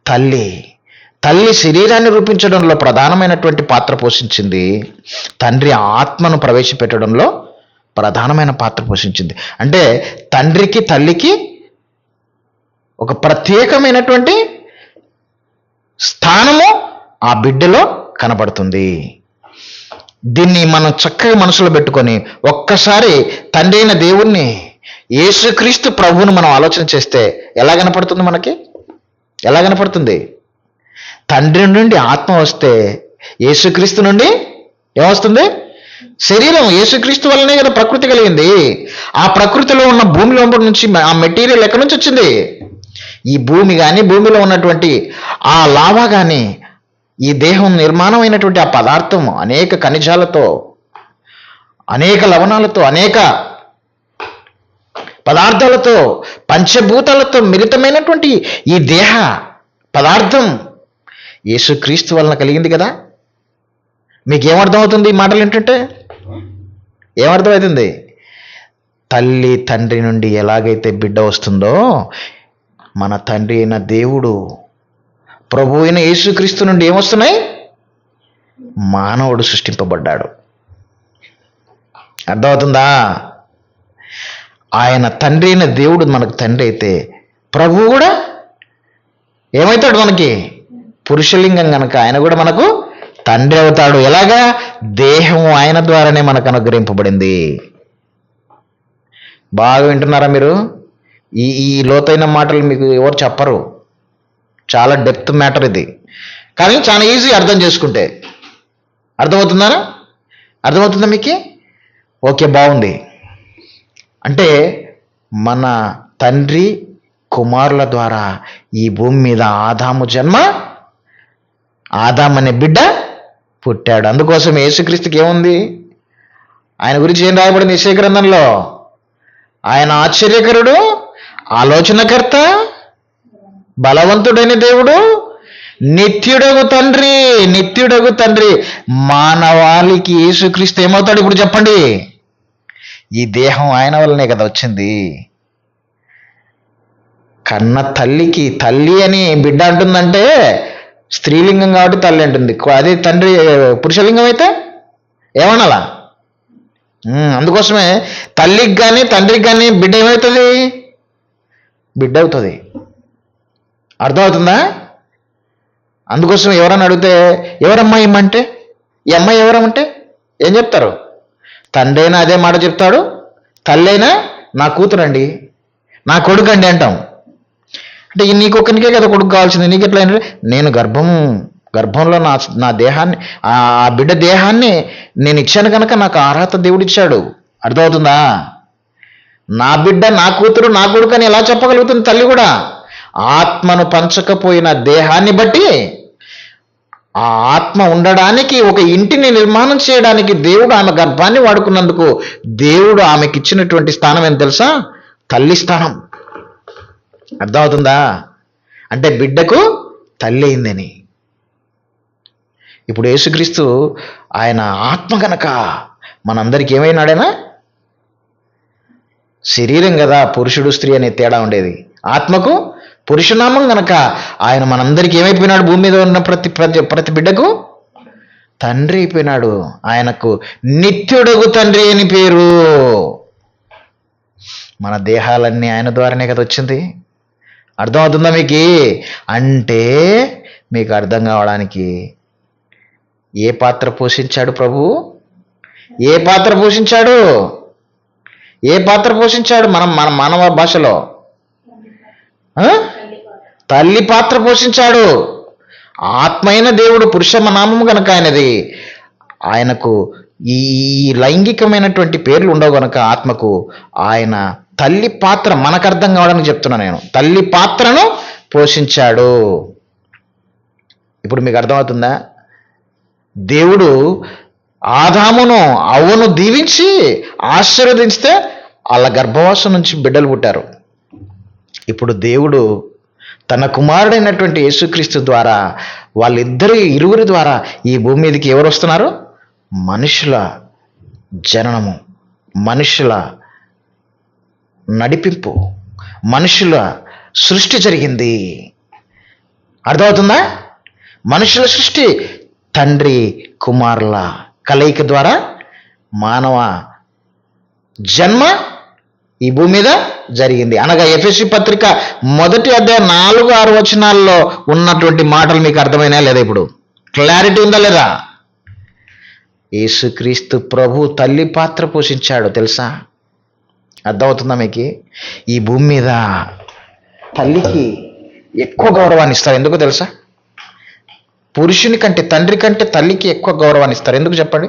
Speaker 1: తల్లి శరీరాన్ని రూపించడంలో ప్రధానమైనటువంటి పాత్ర పోషించింది. తండ్రి ఆత్మను ప్రవేశపెట్టడంలో ప్రధానమైన పాత్ర పోషించింది. అంటే తండ్రికి తల్లికి ఒక ప్రత్యేకమైనటువంటి స్థానము ఆ బిడ్డలో కనబడుతుంది. దీన్ని మనం చక్కగా మనసులో పెట్టుకొని ఒక్కసారి తండ్రి అయిన దేవుణ్ణి, యేసుక్రీస్తు ప్రభువును మనం ఆలోచన చేస్తే ఎలా కనపడుతుంది? మనకి ఎలా కనపడుతుంది? తండ్రి నుండి ఆత్మ వస్తే యేసుక్రీస్తు నుండి ఏమొస్తుంది? శరీరం. యేసుక్రీస్తు వల్లనే కదా ప్రకృతి కలిగింది. ఆ ప్రకృతిలో ఉన్న భూమి లోపల నుంచి ఆ మెటీరియల్ ఎక్కడి నుంచి వచ్చింది? ఈ భూమి కానీ, భూమిలో ఉన్నటువంటి ఆ లావా కానీ, ఈ దేహం నిర్మాణమైనటువంటి ఆ పదార్థం అనేక ఖనిజాలతో, అనేక లవణాలతో, అనేక పదార్థాలతో, పంచభూతాలతో మిళితమైనటువంటి ఈ దేహ పదార్థం యేసుక్రీస్తు వలన కలిగింది కదా. మీకు ఏమర్థమవుతుంది ఈ మాటలు ఏంటంటే? ఏమర్థమవుతుంది? తల్లి తండ్రి నుండి ఎలాగైతే బిడ్డ వస్తుందో, మన తండ్రి అయిన దేవుడు ప్రభు అయిన యేసుక్రీస్తు నుండి ఏమొస్తున్నాయి? మానవుడు సృష్టింపబడ్డాడు. అర్థమవుతుందా? ఆయన తండ్రి అయిన దేవుడు మనకు తండ్రి అయితే ప్రభు కూడా ఏమవుతాడు? మనకి పురుషలింగం కనుక ఆయన కూడా మనకు తండ్రి అవుతాడు. ఎలాగా? దేహం ఆయన ద్వారానే మనకు అనుగ్రహింపబడింది. బాగా వింటున్నారా మీరు? ఈ లోతైన మాటలు మీకు ఎవరు చెప్పరు. చాలా డెప్త్ మ్యాటర్ ఇది, కానీ చాలా ఈజీ అర్థం చేసుకుంటే. అర్థమవుతుందా మీకు? ఓకే, బాగుంది. అంటే మన తండ్రి కుమారుల ద్వారా ఈ భూమి మీద ఆదాం అనే బిడ్డ పుట్టాడు. అందుకోసం యేసుక్రీస్తుకి ఏముంది? ఆయన గురించి ఏం రాయబడింది యెషయా గ్రంథంలో? ఆయన ఆశ్చర్యకరుడు, ఆలోచనకర్త, బలవంతుడైన దేవుడు, నిత్యుడగు తండ్రి. మానవాళికి యేసుక్రీస్తు ఏమవుతాడు ఇప్పుడు చెప్పండి? ఈ దేహం ఆయన వల్లనే కదా వచ్చింది. కన్న తల్లికి తల్లి అని బిడ్డ అంటుందంటే స్త్రీలింగం కాబట్టి తల్లి అంటుంది. అదే తండ్రి పురుషలింగం అయితే ఏమనాలా? అందుకోసమే తల్లికి కానీ తండ్రికి కానీ బిడ్డ ఏమవుతుంది? బిడ్డ అవుతుంది. అర్థమవుతుందా? అందుకోసం ఎవరన్నా అడిగితే ఎవరమ్మా ఇమ్మంటే, ఈ అమ్మాయి ఎవరమ్మంటే ఏం చెప్తారు? తండ్రి అయినా అదే మాట చెప్తాడు, తల్లి అయినా నా కూతురండి, నా కొడుకు అండి అంటాం. అంటే నీకు ఒక్కనికే కదా కొడుకు కావాల్సింది, నీకు ఎట్లా? నేను గర్భంలో నా దేహాన్ని, ఆ బిడ్డ దేహాన్ని నేను ఇచ్చాను కనుక నాకు అర్హత దేవుడు ఇచ్చాడు. అర్థమవుతుందా? నా బిడ్డ, నా కూతురు, నా కొడుకు అని ఎలా చెప్పగలుగుతుంది తల్లి కూడా? ఆత్మను పంచకపోయిన దేహాన్ని బట్టి ఆ ఆత్మ ఉండడానికి ఒక ఇంటిని నిర్మాణం చేయడానికి దేవుడు ఆమె గర్భాన్ని వాడుకున్నందుకు దేవుడు ఆమెకి ఇచ్చినటువంటి స్థానం ఏం తెలుసా? తల్లి స్థానం. అర్థమవుతుందా? అంటే బిడ్డకు తల్లి అయిందని. ఇప్పుడు యేసుక్రీస్తు ఆయన ఆత్మ గనక మనందరికి ఏమైనాడైనా? శరీరం కదా, పురుషుడు స్త్రీ అనే తేడా ఉండేది. ఆత్మకు పురుషనామం గనక ఆయన మనందరికి ఏమైపోయినాడు? భూమి మీద ఉన్న ప్రతి బిడ్డకు తండ్రి అయిపోయినాడు. ఆయనకు నిత్యుడగు తండ్రి అని పేరు. మన దేహాలన్నీ ఆయన ద్వారానే కదా వచ్చింది. అర్థమవుతుందా మీకు? అంటే మీకు అర్థం కావడానికి ఏ పాత్ర పోషించాడు ప్రభు? ఏ పాత్ర పోషించాడు? మన మానవ భాషలో తల్లి పాత్ర పోషించాడు. ఆత్మైన దేవుడు, పురుషమ నామము కనుక ఆయనకు ఈ లైంగికమైనటువంటి పేర్లు ఉండవు కనుక ఆత్మకు ఆయన తల్లి పాత్ర, మనకు అర్థం కావడానికి చెప్తున్నాను నేను, తల్లి పాత్రను పోషించాడు. ఇప్పుడు మీకు అర్థమవుతుందా? దేవుడు ఆదామును అవ్వను దీవించి ఆశీర్వదించితే వాళ్ళ గర్భవాసం నుంచి బిడ్డలు పుట్టారు. ఇప్పుడు దేవుడు తన కుమారుడైనటువంటి యేసుక్రీస్తు ద్వారా ఇరువురి ద్వారా ఈ భూమి మీదకి ఎవరు వస్తున్నారు? మనుషుల జననము, మనుషుల నడిపింపు, మనుషుల సృష్టి జరిగింది. అర్థమవుతుందా? మనుషుల సృష్టి తండ్రి కుమారుల కలయిక ద్వారా మానవ జన్మ ఈ భూమి మీద జరిగింది. అనగా ఎఫెసీ పత్రిక 1వ అధ్యాయం 4-6 వచనాల్లో ఉన్నటువంటి మాటలు మీకు అర్థమైనా లేదా? ఇప్పుడు క్లారిటీ ఉందా లేదా? యేసుక్రీస్తు ప్రభు తల్లి పాత్ర పోషించాడు, తెలుసా? అర్థమవుతుందా మీకు? ఈ భూమి మీద తల్లికి ఎక్కువ గౌరవాన్ని ఇస్తారు. ఎందుకు తెలుసా? పురుషుని కంటే, తండ్రి కంటే తల్లికి ఎక్కువ గౌరవాన్ని ఇస్తారు. ఎందుకు చెప్పండి?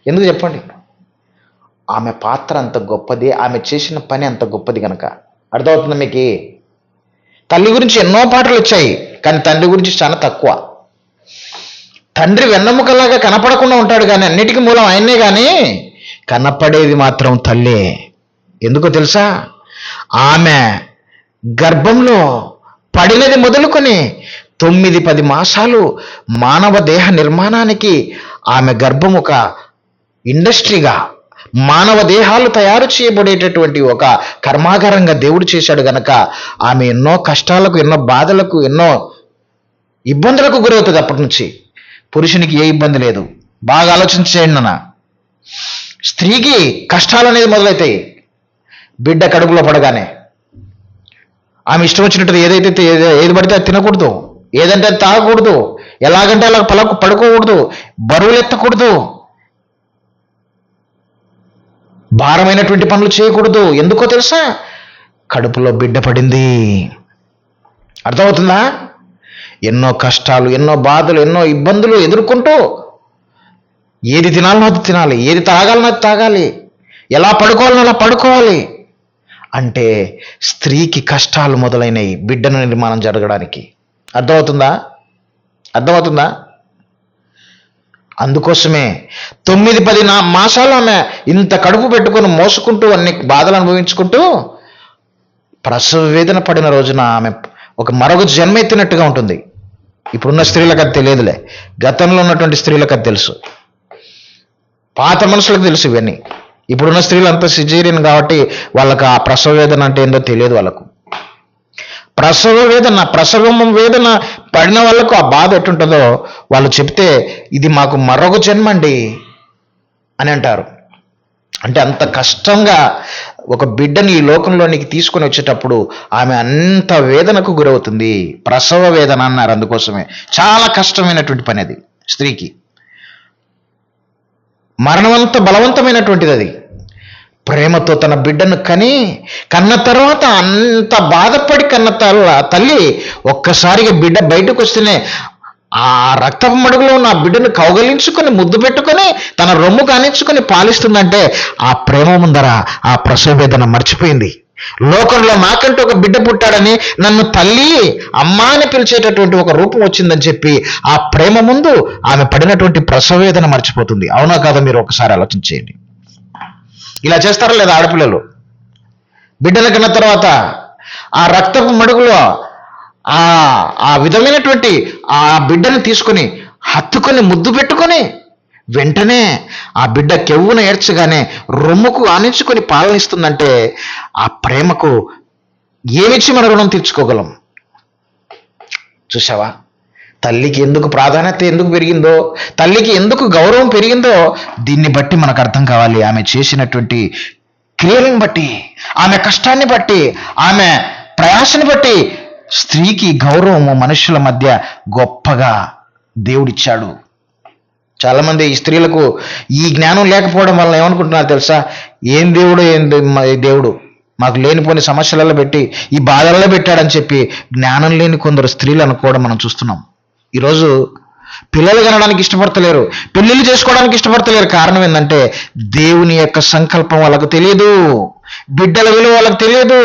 Speaker 1: ఎందుకు చెప్పండి? ఆమె పాత్ర అంత గొప్పది, ఆమె చేసిన పని అంత గొప్పది కనుక. అర్థమవుతుందా మీకు? తల్లి గురించి ఎన్నో పాటలు వచ్చాయి, కానీ తండ్రి గురించి చాలా తక్కువ. తండ్రి వెన్నెముకలాగా కనపడకుండా ఉంటాడు, కానీ అన్నిటికీ మూలం ఆయన్నే, కానీ కనపడేది మాత్రం తల్లే. ఎందుకో తెలుసా? ఆమె గర్భంలో పడినది మొదలుకొని 9-10 మాసాలు మానవ దేహ నిర్మాణానికి ఆమె గర్భం ఒక ఇండస్ట్రీగా, మానవ దేహాలు తయారు చేయబడేటటువంటి ఒక కర్మాగారంగా దేవుడు చేశాడు గనక ఆమె ఎన్నో కష్టాలకు, ఎన్నో బాధలకు, ఎన్నో ఇబ్బందులకు గురవుతుంది. అప్పటి నుంచి పురుషునికి ఏ ఇబ్బంది లేదు. బాగా ఆలోచించేయండి నాన్న. స్త్రీకి కష్టాలు అనేది మొదలవుతాయి బిడ్డ కడుపులో పడగానే. ఆమె ఇష్టం వచ్చినట్టు ఏది పడితే అది తినకూడదు, ఏదంటే అది తాగకూడదు, ఎలాగంటే అలా పడుకోకూడదు, బరువులు ఎత్తకూడదు, భారమైనటువంటి పనులు చేయకూడదు. ఎందుకో తెలుసా? కడుపులో బిడ్డ పడింది. అర్థమవుతుందా? ఎన్నో కష్టాలు, ఎన్నో బాధలు, ఎన్నో ఇబ్బందులు ఎదుర్కొంటూ ఏది తినాలనో అది తినాలి, ఏది తాగాలనో అది తాగాలి, ఎలా పడుకోవాలనో అలా పడుకోవాలి. అంటే స్త్రీకి కష్టాలు మొదలైనవి బిడ్డను నిర్మాణం జరగడానికి. అర్థమవుతుందా? అర్థమవుతుందా? అందుకోసమే 9-10 మాసాలు ఆమె ఇంత కడుపు పెట్టుకొని మోసుకుంటూ అన్ని బాధలు అనుభవించుకుంటూ ప్రసవ వేదన పడిన రోజున ఆమె మరొక జన్మ ఎత్తినట్టుగా ఉంటుంది. ఇప్పుడున్న స్త్రీలకు అది తెలియదులే, గతంలో ఉన్నటువంటి స్త్రీలకు అది తెలుసు, పాత మనుషులకు తెలుసు ఇవన్నీ. ఇప్పుడున్న స్త్రీలు అంతా సిజేరియన్ కాబట్టి వాళ్ళకి ఆ ప్రసవ వేదన అంటే ఏందో తెలియదు. వాళ్ళకు ప్రసవ వేదన పడిన వాళ్ళకు ఆ బాధ ఎట్టుంటుందో వాళ్ళు చెప్తే, ఇది మాకు మరొక జన్మ అండి అని అంటారు. అంటే అంత కష్టంగా ఒక బిడ్డని ఈ లోకంలోనికి తీసుకొని వచ్చేటప్పుడు ఆమె అంత వేదనకు గురవుతుంది. ప్రసవ వేదన అన్నారు. అందుకోసమే చాలా కష్టమైనటువంటి పని అది. స్త్రీకి మరణవంత బలవంతమైనటువంటిది అది. ప్రేమతో తన బిడ్డను కన్న తర్వాత అంత బాధపడి కన్న తల్లి ఒక్కసారిగా బిడ్డ బయటకు వస్తేనే ఆ రక్తపు మడుగులో ఉన్న ఆ బిడ్డను కౌగలించుకొని ముద్దు పెట్టుకొని తన రొమ్ము కానించుకొని పాలిస్తుందంటే ఆ ప్రేమ ముందర ఆ ప్రసవ వేదన మర్చిపోయింది. లోకంలో నాకంటూ ఒక బిడ్డ పుట్టాడని నన్ను తల్లి అమ్మా అని పిలిచేటటువంటి ఒక రూపం వచ్చిందని చెప్పి ఆ ప్రేమ ముందు ఆమె పడినటువంటి ప్రసవ వేదన మర్చిపోతుంది. అవునా కాదా? మీరు ఒకసారి ఆలోచించేయండి. ఇలా చేస్తారా లేదా ఆడపిల్లలు? బిడ్డల కన్నా తర్వాత ఆ రక్తపు మడుగులో ఆ విధమైనటువంటి ఆ బిడ్డను తీసుకొని హత్తుకొని ముద్దు పెట్టుకొని వెంటనే ఆ బిడ్డ కెవ్వున ఏడ్చగానే రొమ్ముకు ఆనించుకొని పాలనిస్తుందంటే ఆ ప్రేమకు ఏమిచ్చి మన రుణం తీర్చుకోగలం? చూసావా? తల్లికి ఎందుకు ప్రాధాన్యత ఎందుకు పెరిగిందో, తల్లికి ఎందుకు గౌరవం పెరిగిందో దీన్ని బట్టి మనకు అర్థం కావాలి. ఆమె చేసినటువంటి క్రియలను బట్టి, ఆమె కష్టాన్ని బట్టి, ఆమె ప్రయాసని బట్టి స్త్రీకి గౌరవము మనుషుల మధ్య గొప్పగా దేవుడిచ్చాడు. చాలామంది ఈ స్త్రీలకు ఈ జ్ఞానం లేకపోవడం వల్ల ఏమనుకుంటున్నారు తెలుసా? ఏం దేవుడు, దేవుడు మాకు లేనిపోని సమస్యలలో పెట్టి ఈ బాధలలో పెట్టాడని చెప్పి జ్ఞానం లేని కొందరు స్త్రీలు అనుకోవడం మనం చూస్తున్నాం. ఈరోజు పిల్లలు కనడానికి ఇష్టపడతలేరు, పెళ్ళిళ్ళు చేసుకోవడానికి ఇష్టపడతలేరు. కారణం ఏంటంటే దేవుని యొక్క సంకల్పం వాళ్ళకు తెలియదు, బిడ్డల విలువ వాళ్ళకు తెలియదు,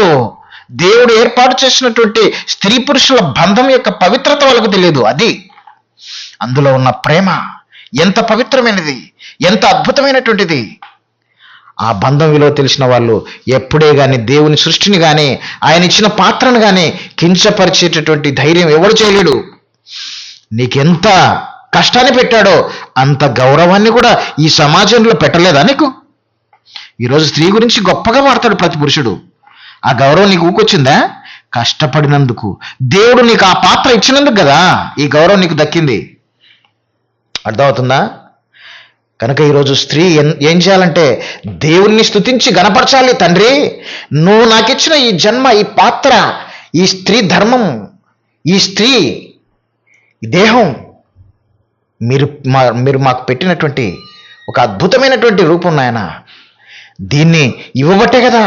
Speaker 1: దేవుడు ఏర్పాటు చేసినటువంటి స్త్రీ పురుషుల బంధం యొక్క పవిత్రత వాళ్ళకు తెలియదు. అది అందులో ఉన్న ప్రేమ ఎంత పవిత్రమైనది, ఎంత అద్భుతమైనటువంటిది. ఆ బంధం విలువ తెలిసిన వాళ్ళు ఎప్పుడే కానీ దేవుని సృష్టిని కానీ ఆయన ఇచ్చిన పాత్రను కానీ కించపరిచేటటువంటి ధైర్యం ఎవడు చేయలేడు. నీకెంత కష్టాన్ని పెట్టాడో అంత గౌరవాన్ని కూడా ఈ సమాజంలో పెట్టలేదా నీకు? ఈరోజు స్త్రీ గురించి గొప్పగా మాట్లాడు ప్రతి పురుషుడు. ఆ గౌరవం నీకు ఊకొచ్చిందా? కష్టపడినందుకు, దేవుడు నీకు ఆ పాత్ర ఇచ్చినందుకు కదా ఈ గౌరవం నీకు దక్కింది. అర్థమవుతుందా? కనుక ఈరోజు స్త్రీ ఏం చేయాలంటే దేవుణ్ణి స్తుతించి గణపరచాలి. తండ్రి, నువ్వు నాకు ఇచ్చిన ఈ జన్మ, ఈ పాత్ర, ఈ స్త్రీ ధర్మం, ఈ స్త్రీ దేహం మీరు మాకు పెట్టినటువంటి ఒక అద్భుతమైనటువంటి రూపం నాయన. దీన్ని ఇవ్వబట్టే కదా,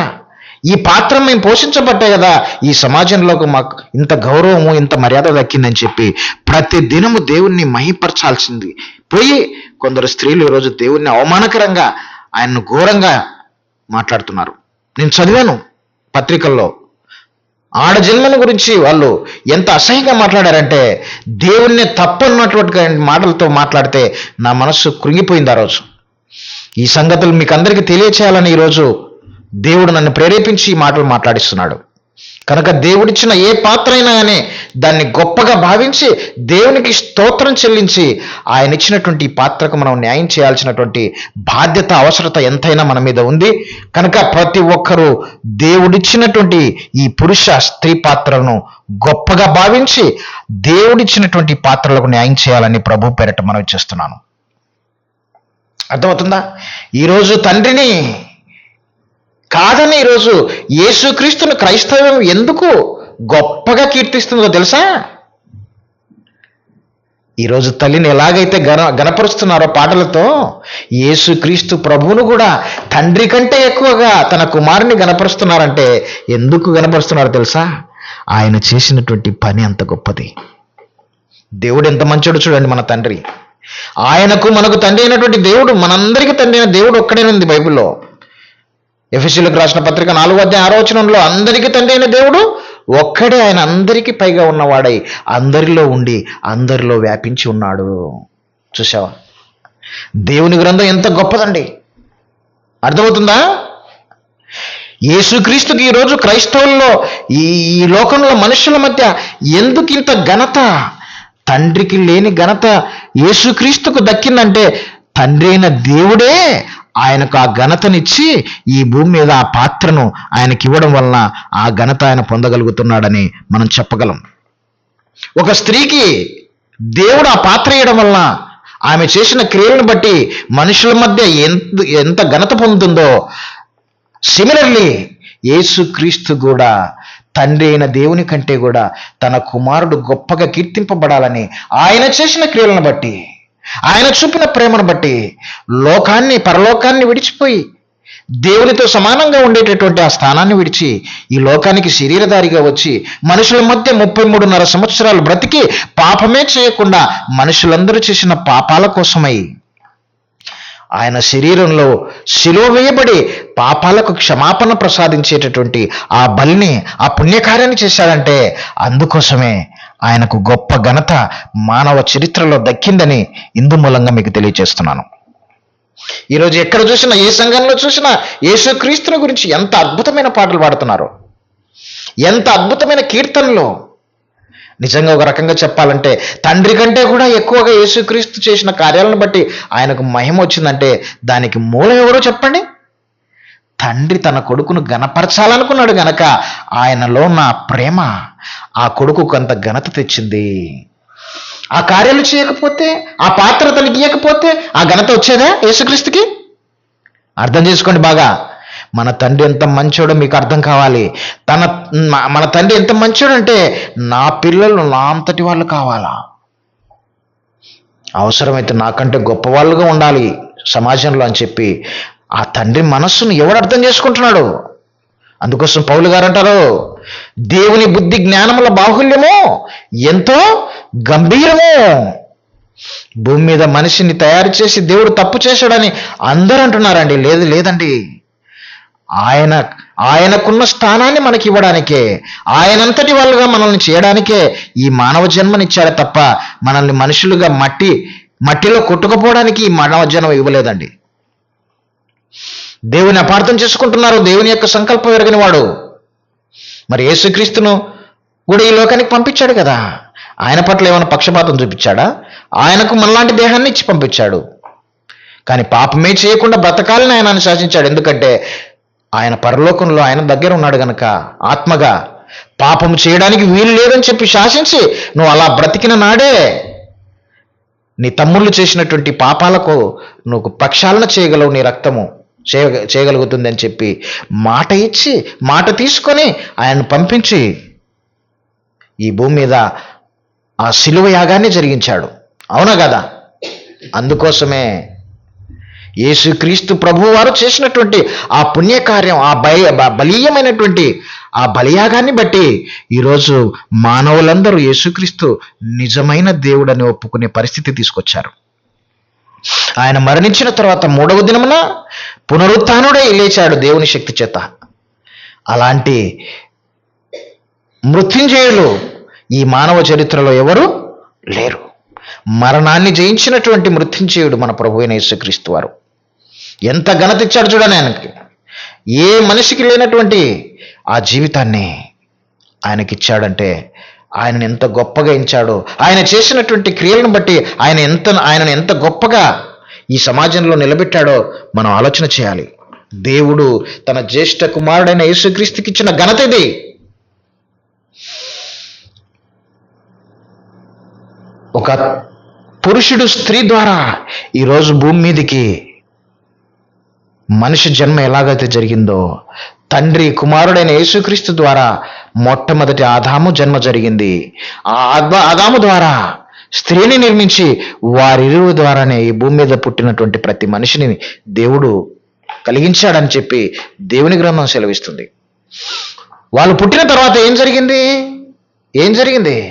Speaker 1: ఈ పాత్ర మేము పోషించబట్టే కదా ఈ సమాజంలోకి మాకు ఇంత గౌరవము, ఇంత మర్యాద దక్కిందని చెప్పి ప్రతి దినము దేవుణ్ణి మహిపరచాల్సింది పోయి కొందరు స్త్రీలు ఈరోజు దేవుణ్ణి అవమానకరంగా, ఆయన్ను ఘోరంగా మాట్లాడుతున్నారు. నేను చదివాను పత్రికల్లో. ఆడజన్మను గురించి వాళ్ళు ఎంత అసహ్యంగా మాట్లాడారంటే దేవుణ్ణి తప్పన్నటువంటి మాటలతో మాట్లాడితే నా మనస్సు కృంగిపోయింది ఆ రోజు. ఈ సంగతులు మీకు అందరికీ తెలియచేయాలని ఈరోజు దేవుడు నన్ను ప్రేరేపించి ఈ మాటలు మాట్లాడిస్తున్నాడు. కనుక దేవుడిచ్చిన ఏ పాత్ర అయినా కానీ దాన్ని గొప్పగా భావించి దేవునికి స్తోత్రం చెల్లించి ఆయన ఇచ్చినటువంటి పాత్రకు మనం న్యాయం చేయాల్సినటువంటి బాధ్యత, అవసరత ఎంతైనా మన మీద ఉంది. కనుక ప్రతి ఒక్కరూ దేవుడిచ్చినటువంటి ఈ పురుష స్త్రీ పాత్రను గొప్పగా భావించి దేవుడిచ్చినటువంటి పాత్రలకు న్యాయం చేయాలని ప్రభు పేరట మనం చేస్తున్నాను. అర్థమవుతుందా? ఈరోజు తండ్రిని కాదని ఈరోజు యేసుక్రీస్తును క్రైస్తవం ఎందుకు గొప్పగా కీర్తిస్తుందో తెలుసా? ఈరోజు తల్లిని ఎలాగైతే గణపరుస్తున్నారో పాటలతో, యేసుక్రీస్తు ప్రభువును కూడా తండ్రి కంటే ఎక్కువగా తన కుమారుని గణపరుస్తున్నారంటే ఎందుకు గణపరుస్తున్నారో తెలుసా? ఆయన చేసినటువంటి పని అంత గొప్పది. దేవుడు ఎంత మంచోడు చూడండి. మన తండ్రి, ఆయనకు మనకు తండ్రి అయినటువంటి దేవుడు, మనందరికీ తండ్రి అయిన దేవుడు ఒక్కడేనుంది బైబిల్లో. ఎఫెసీయులకు రాసిన పత్రిక 4:6 అందరికీ తండ్రి అయిన దేవుడు ఒక్కడే, ఆయన అందరికీ పైగా ఉన్నవాడై అందరిలో ఉండి అందరిలో వ్యాపించి ఉన్నాడు. చూసావా? దేవుని గ్రంథం ఎంత గొప్పదండి. అర్థమవుతుందా? యేసుక్రీస్తుకి ఈరోజు క్రైస్తవుల్లో, ఈ లోకంలో మనుషుల మధ్య ఎందుకు ఇంత ఘనత? తండ్రికి లేని ఘనత యేసుక్రీస్తుకు దక్కిందంటే తండ్రి అయిన దేవుడే ఆయనకు ఆ ఘనతనిచ్చి ఈ భూమి మీద ఆ పాత్రను ఆయనకి ఇవ్వడం వలన ఆ ఘనత ఆయన పొందగలుగుతున్నాడని మనం చెప్పగలం. ఒక స్త్రీకి దేవుడు ఆ పాత్ర ఇవ్వడం వలన ఆమె చేసిన క్రియలను బట్టి మనుషుల మధ్య ఎంత ఘనత పొందుతుందో, సిమిలర్లీ యేసుక్రీస్తు కూడా తండ్రి అయిన దేవుని కంటే కూడా తన కుమారుడు గొప్పగా కీర్తింపబడాలని ఆయన చేసిన క్రియలను బట్టి, ఆయన చూపిన ప్రేమను బట్టి లోకాన్ని, పరలోకాన్ని విడిచిపోయి దేవునితో సమానంగా ఉండేటటువంటి ఆ స్థానాన్ని విడిచి ఈ లోకానికి శరీరధారిగా వచ్చి మనుషుల మధ్య 33.5 సంవత్సరాలు బ్రతికి పాపమే చేయకుండా మనుషులందరూ చేసిన పాపాల కోసమై ఆయన శరీరంలో శిలువ వేయబడి పాపాలకు క్షమాపణ ప్రసాదించేటటువంటి ఆ బలిని, ఆ పుణ్యకార్యాన్ని చేశాడంటే అందుకోసమే ఆయనకు గొప్ప ఘనత మానవ చరిత్రలో దక్కిందని ఇందు మూలంగా మీకు తెలియజేస్తున్నాను. ఈరోజు ఎక్కడ చూసినా, ఏ సంఘంలో చూసినా యేసుక్రీస్తుని గురించి ఎంత అద్భుతమైన పాటలు పాడుతున్నారు, ఎంత అద్భుతమైన కీర్తనలు. నిజంగా ఒక రకంగా చెప్పాలంటే తండ్రి కంటే కూడా ఎక్కువగా యేసుక్రీస్తు చేసిన కార్యాలను బట్టి ఆయనకు మహిమ వచ్చిందంటే దానికి మూలం ఎవరో చెప్పండి? తండ్రి తన కొడుకును ఘనపరచాలనుకున్నాడు గనక ఆయనలో ఉన్న ప్రేమ ఆ కొడుకుకు అంత ఘనత తెచ్చింది. ఆ కార్యాలు చేయకపోతే, ఆ పాత్ర తనకి ఇవ్వకపోతే ఆ ఘనత వచ్చేదా యేసుక్రీస్తుకి? అర్థం చేసుకోండి బాగా. మన తండ్రి ఎంత మంచోడో మీకు అర్థం కావాలి. మన తండ్రి ఎంత మంచోడంటే నా పిల్లలు నా అంతటి వాళ్ళు కావాలా, అవసరమైతే నాకంటే గొప్ప వాళ్ళుగా ఉండాలి సమాజంలో అని చెప్పి ఆ తండ్రి మనస్సును ఎవడు అర్థం చేసుకుంటున్నాడు? అందుకోసం పౌలు గారు అంటారు, దేవుని బుద్ధి జ్ఞానముల బాహుల్యము ఎంతో గంభీరము. భూమి మీద మనిషిని తయారు చేసి దేవుడు తప్పు చేశాడని అందరూ అంటున్నారండి. లేదండి, ఆయనకున్న స్థానాన్ని మనకి ఇవ్వడానికే, ఆయనంతటి వాళ్ళుగా మనల్ని చేయడానికే ఈ మానవ జన్మనిచ్చాడు తప్ప మనల్ని మనుషులుగా మట్టిలో కొట్టుకుపోవడానికి ఈ మానవ జన్మ ఇవ్వలేదండి. దేవుని అపార్థం చేసుకుంటున్నారు, దేవుని యొక్క సంకల్పం ఎరగని వాడు. మరి యేసుక్రీస్తును కూడా ఈ లోకానికి పంపించాడు కదా, ఆయన పట్ల ఏమైనా పక్షపాతం చూపించాడా? ఆయనకు మనలాంటి దేహాన్ని ఇచ్చి పంపించాడు. కానీ పాపమే చేయకుండా బ్రతకాలని ఆయన శాసించాడు. ఎందుకంటే ఆయన పరలోకంలో ఆయన దగ్గర ఉన్నాడు గనక, ఆత్మగా పాపం చేయడానికి వీలు లేదని చెప్పి శాసించి నువ్వు అలా బ్రతికిన నాడే నీ తమ్ముళ్ళు చేసినటువంటి పాపాలకు నువ్వు ప్రక్షాళన చేయగలవు, నీ రక్తము చేయగలుగుతుంది అని చెప్పి మాట ఇచ్చి, మాట తీసుకొని ఆయన్ని పంపించి ఈ భూమి మీద ఆ శిలువ యాగాన్ని జరిగించాడు. అవునా కదా? అందుకోసమే యేసుక్రీస్తు ప్రభువు వారు చేసినటువంటి ఆ పుణ్యకార్యం, ఆ బలీయమైనటువంటి ఆ బలియాగాన్ని బట్టి ఈరోజు మానవులందరూ యేసుక్రీస్తు నిజమైన దేవుడని ఒప్పుకునే పరిస్థితి తీసుకొచ్చారు. ఆయన మరణించిన తర్వాత 3వ దినమున పునరుత్థానుడై లేచాడు దేవుని శక్తి చేత. అలాంటి మృత్యుంజయులు ఈ మానవ చరిత్రలో ఎవరు లేరు. మరణాన్ని జయించినటువంటి మృత్యుంజయుడు మన ప్రభువైన యేసుక్రీస్తు వారు. ఎంత ఘనత ఇచ్చాడు చూడండి ఆయనకి. ఏ మనిషికి లేనటువంటి ఆ జీవితాన్ని ఆయనకిచ్చాడంటే ఆయనను ఎంత గొప్పగా ఎంచాడో, ఆయన చేసినటువంటి క్రియలను బట్టి ఆయనను ఎంత గొప్పగా ఈ సమాజంలో నిలబెట్టాడో మనం ఆలోచన చేయాలి. దేవుడు తన జ్యేష్ఠ కుమారుడైన యేసుక్రీస్తుకి ఇచ్చిన ఘనత ఇది. ఒక పురుషుడు స్త్రీ ద్వారా ఈరోజు భూమి మీదకి మనిషి జన్మ ఎలాగైతే జరిగిందో, తండ్రి కుమారుడైన యేసుక్రీస్తు ద్వారా మొట్టమొదటి ఆదాము జన్మ జరిగింది. ఆ ఆదాము ద్వారా స్త్రీని నిర్మించి వారిరువు ద్వారానే ఈ భూమి మీద పుట్టినటువంటి ప్రతి మనిషిని దేవుడు కలిగించాడని చెప్పి దేవుని గ్రంథం సెలవిస్తుంది. వాళ్ళు పుట్టిన తర్వాత ఏం జరిగింది?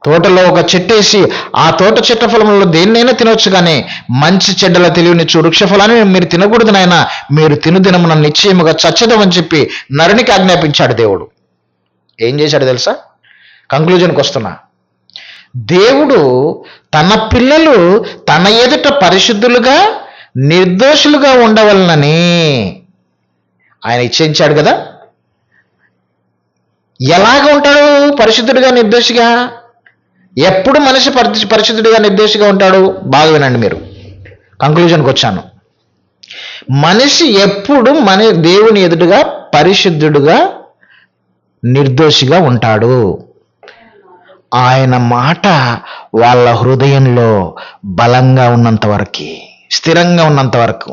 Speaker 1: తోటలో ఒక చెట్టేసి ఆ తోట చెట్ల ఫలంలో దేన్నైనా తినవచ్చు, కానీ మంచి చెడ్డల తెలియనిచ్చు వృక్ష ఫలాన్ని మీరు తినకూడదు నాయన, మీరు తినుదినమున నిశ్చయముగా చచ్చదమని చెప్పి నరునికి ఆజ్ఞాపించాడు దేవుడు. ఏం చేశాడు తెలుసా? కంక్లూజన్కి వస్తున్నా. దేవుడు తన పిల్లలు తన ఎదుట పరిశుద్ధులుగా నిర్దోషులుగా ఉండవలనని ఆయన ఇచ్చించాడు కదా. ఎలాగ ఉంటాడు పరిశుద్ధుడిగా నిర్దోషిగా? ఎప్పుడు మనిషి పరిశుద్ధుడిగా నిర్దోషిగా ఉంటాడు? బాగా వినండి, మీరు కంక్లూజన్కి వచ్చాను. మనిషి ఎప్పుడు దేవుని ఎదుటిగా పరిశుద్ధుడుగా నిర్దోషిగా ఉంటాడు. ఆయన మాట వాళ్ళ హృదయంలో బలంగా ఉన్నంత వరకు, స్థిరంగా ఉన్నంత వరకు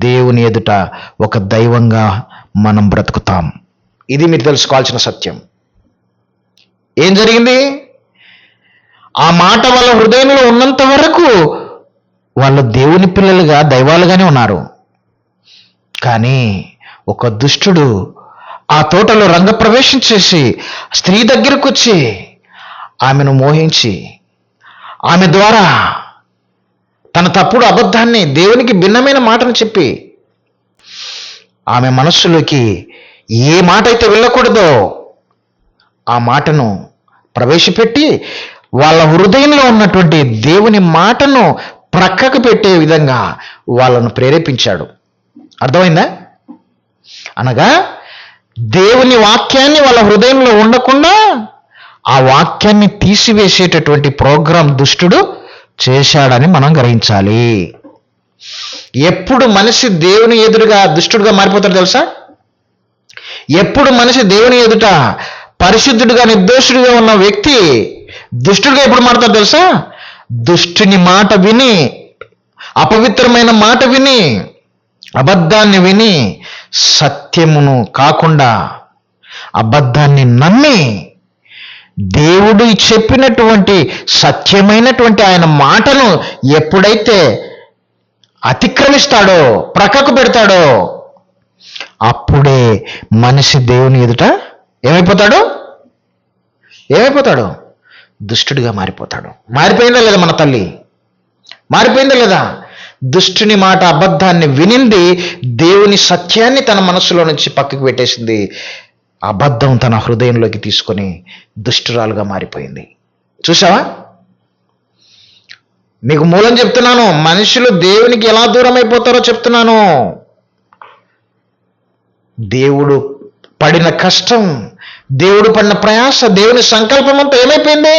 Speaker 1: దేవుని ఎదుట ఒక దైవంగా మనం బ్రతుకుతాం. ఇది మీరు తెలుసుకోవాల్సిన సత్యం. ఏం జరిగింది? ఆ మాట వాళ్ళ హృదయంలో ఉన్నంత వరకు వాళ్ళు దేవుని పిల్లలుగా, దైవాలుగానే ఉన్నారు. కానీ ఒక దుష్టుడు ఆ తోటలో రంగప్రవేశం చేసి స్త్రీ దగ్గరకు వచ్చి ఆమెను మోహించి ఆమె ద్వారా తన తప్పుడు అబద్ధాన్ని, దేవునికి భిన్నమైన మాటను చెప్పి ఆమె మనస్సులోకి ఏ మాట అయితే వెళ్ళకూడదో ఆ మాటను ప్రవేశపెట్టి వాళ్ళ హృదయంలో ఉన్నటువంటి దేవుని మాటను ప్రక్కకు పెట్టే విధంగా వాళ్ళను ప్రేరేపించాడు. అర్థమైందా? అనగా దేవుని వాక్యాన్ని వాళ్ళ హృదయంలో ఉండకుండా ఆ వాక్యాన్ని తీసివేసేటటువంటి ప్రోగ్రాం దుష్టుడు చేశాడని మనం గ్రహించాలి. ఎప్పుడు మనిషి దేవుని ఎదురుగా దుష్టుడుగా మారిపోతాడు తెలుసా? ఎప్పుడు మనిషి దేవుని ఎదుట పరిశుద్ధుడిగా నిర్దోషుడిగా ఉన్న వ్యక్తి దుష్టుడిగా ఎప్పుడు మారుతాడు తెలుసా? దుష్టుని మాట విని, అపవిత్రమైన మాట విని, అబద్ధాన్ని విని, సత్యమును కాకుండా అబద్ధాన్ని నమ్మి దేవుడు చెప్పినటువంటి సత్యమైనటువంటి ఆయన మాటను ఎప్పుడైతే అతిక్రమిస్తాడో, ప్రక్కకు పెడతాడో, అప్పుడే మనిషి దేవుని ఎదుట ఏమైపోతాడు? ఏమైపోతాడు? దుష్టుడిగా మారిపోతాడు. మారిపోయిందా లేదా మన తల్లి? మారిపోయిందా లేదా? దుష్టుని మాట, అబద్ధాన్ని వినింది, దేవుని సత్యాన్ని తన మనసులో నుంచి పక్కకు పెట్టేసింది. అబద్ధం తన హృదయంలోకి తీసుకొని దుష్టురాలుగా మారిపోయింది. చూసావా? మీకు మూలం చెప్తున్నాను. మనుషులు దేవునికి ఎలా దూరం అయిపోతారో చెప్తున్నాను. దేవుడు పడిన కష్టం, దేవుడు పడిన ప్రయాస, దేవుని సంకల్పం అంతా ఏమైపోయింది?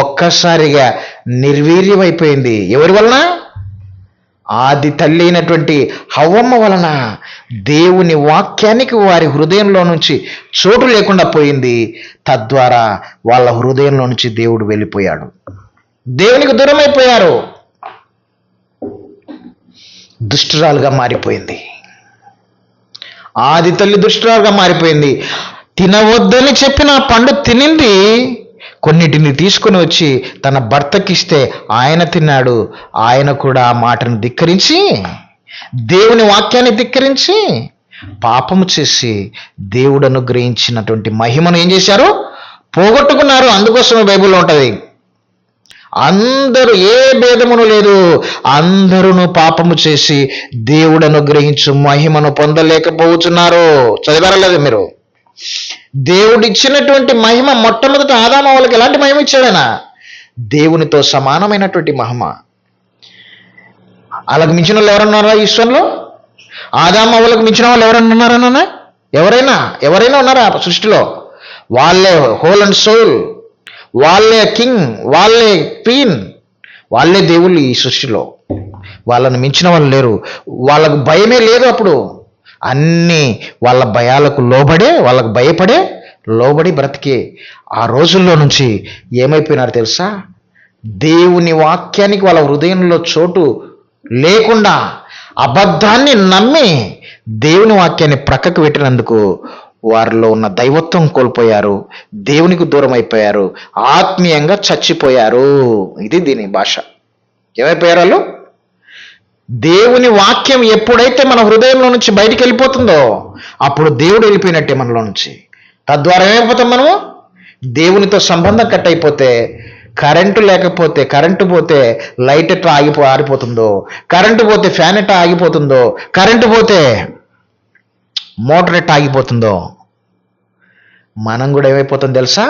Speaker 1: ఒక్కసారిగా నిర్వీర్యమైపోయింది. ఎవరి వలన? ఆది తల్లి అయినటువంటి హవ్వమ్మ వలన. దేవుని వాక్యానికి వారి హృదయంలో నుంచి చోటు లేకుండా పోయింది. తద్వారా వాళ్ళ హృదయంలో నుంచి దేవుడు వెళ్ళిపోయాడు. దేవునికి దూరం అయిపోయారు. దుష్టురాలుగా మారిపోయింది. ఆది తల్లి దుష్టురాలుగా మారిపోయింది. తినవద్దని చెప్పిన ఆ పండు తినింది. కొన్నిటిని తీసుకుని వచ్చి తన భర్తకిస్తే ఆయన తిన్నాడు. ఆయన కూడా ఆ మాటను ధిక్కరించి, దేవుని వాక్యాన్ని ధిక్కరించి పాపము చేసి దేవుడు అనుగ్రహించినటువంటి మహిమను ఏం చేశారు? పోగొట్టుకున్నారు. అందుకోసమే బైబిల్లో ఉంటుంది, అందరూ ఏ భేదమును లేదు, అందరూ పాపము చేసి దేవుడు అనుగ్రహించు మహిమను పొందలేకపోతున్నారు. చదివారా లేదు మీరు? దేవుడు ఇచ్చినటువంటి మహిమ మొట్టమొదట ఆదాము వాళ్ళకి ఎలాంటి మహిమ ఇచ్చాడైనా? దేవునితో సమానమైనటువంటి మహిమ. అలాగ మించిన వాళ్ళు ఎవరన్నారా ఈ విశ్వంలో? ఆదాము వాళ్ళకి మించిన వాళ్ళు ఎవరన్నా ఉన్నారన్నా? ఎవరైనా ఉన్నారా సృష్టిలో? వాళ్ళే హోల్ అండ్ సోల్, వాళ్ళే కింగ్, వాళ్ళే క్వీన్, వాళ్ళే దేవుళ్ళు ఈ సృష్టిలో. వాళ్ళని మించిన వాళ్ళు లేరు. వాళ్ళకు భయమే లేదు. అప్పుడు అన్నీ వాళ్ళ భయాలకు లోబడే, వాళ్ళకు భయపడే, లోబడి బ్రతికే ఆ రోజుల్లో నుంచి ఏమైపోయినారు తెలుసా? దేవుని వాక్యానికి వాళ్ళ హృదయంలో చోటు లేకుండా అబద్ధాన్ని నమ్మి దేవుని వాక్యాన్ని ప్రక్కకు పెట్టినందుకు వారిలో ఉన్న దైవత్వం కోల్పోయారు, దేవునికి దూరం అయిపోయారు, ఆత్మీయంగా చచ్చిపోయారు. ఇది దీని భాష. ఏమైపోయారు వాళ్ళు? దేవుని వాక్యం ఎప్పుడైతే మన హృదయంలో నుంచి బయటికి వెళ్ళిపోతుందో అప్పుడు దేవుడు వెళ్ళిపోయినట్టే మనలో నుంచి. తద్వారా ఏమైపోతాం మనము? దేవునితో సంబంధం కట్ అయిపోతే, కరెంటు లేకపోతే, కరెంటు పోతే లైట్ ఎట్లా ఆరిపోతుందో, కరెంటు పోతే ఫ్యాన్ ఎట్లా ఆగిపోతుందో, కరెంటు పోతే మోటార్ ఎట్లా ఆగిపోతుందో, మనం కూడా ఏమైపోతాం తెలుసా?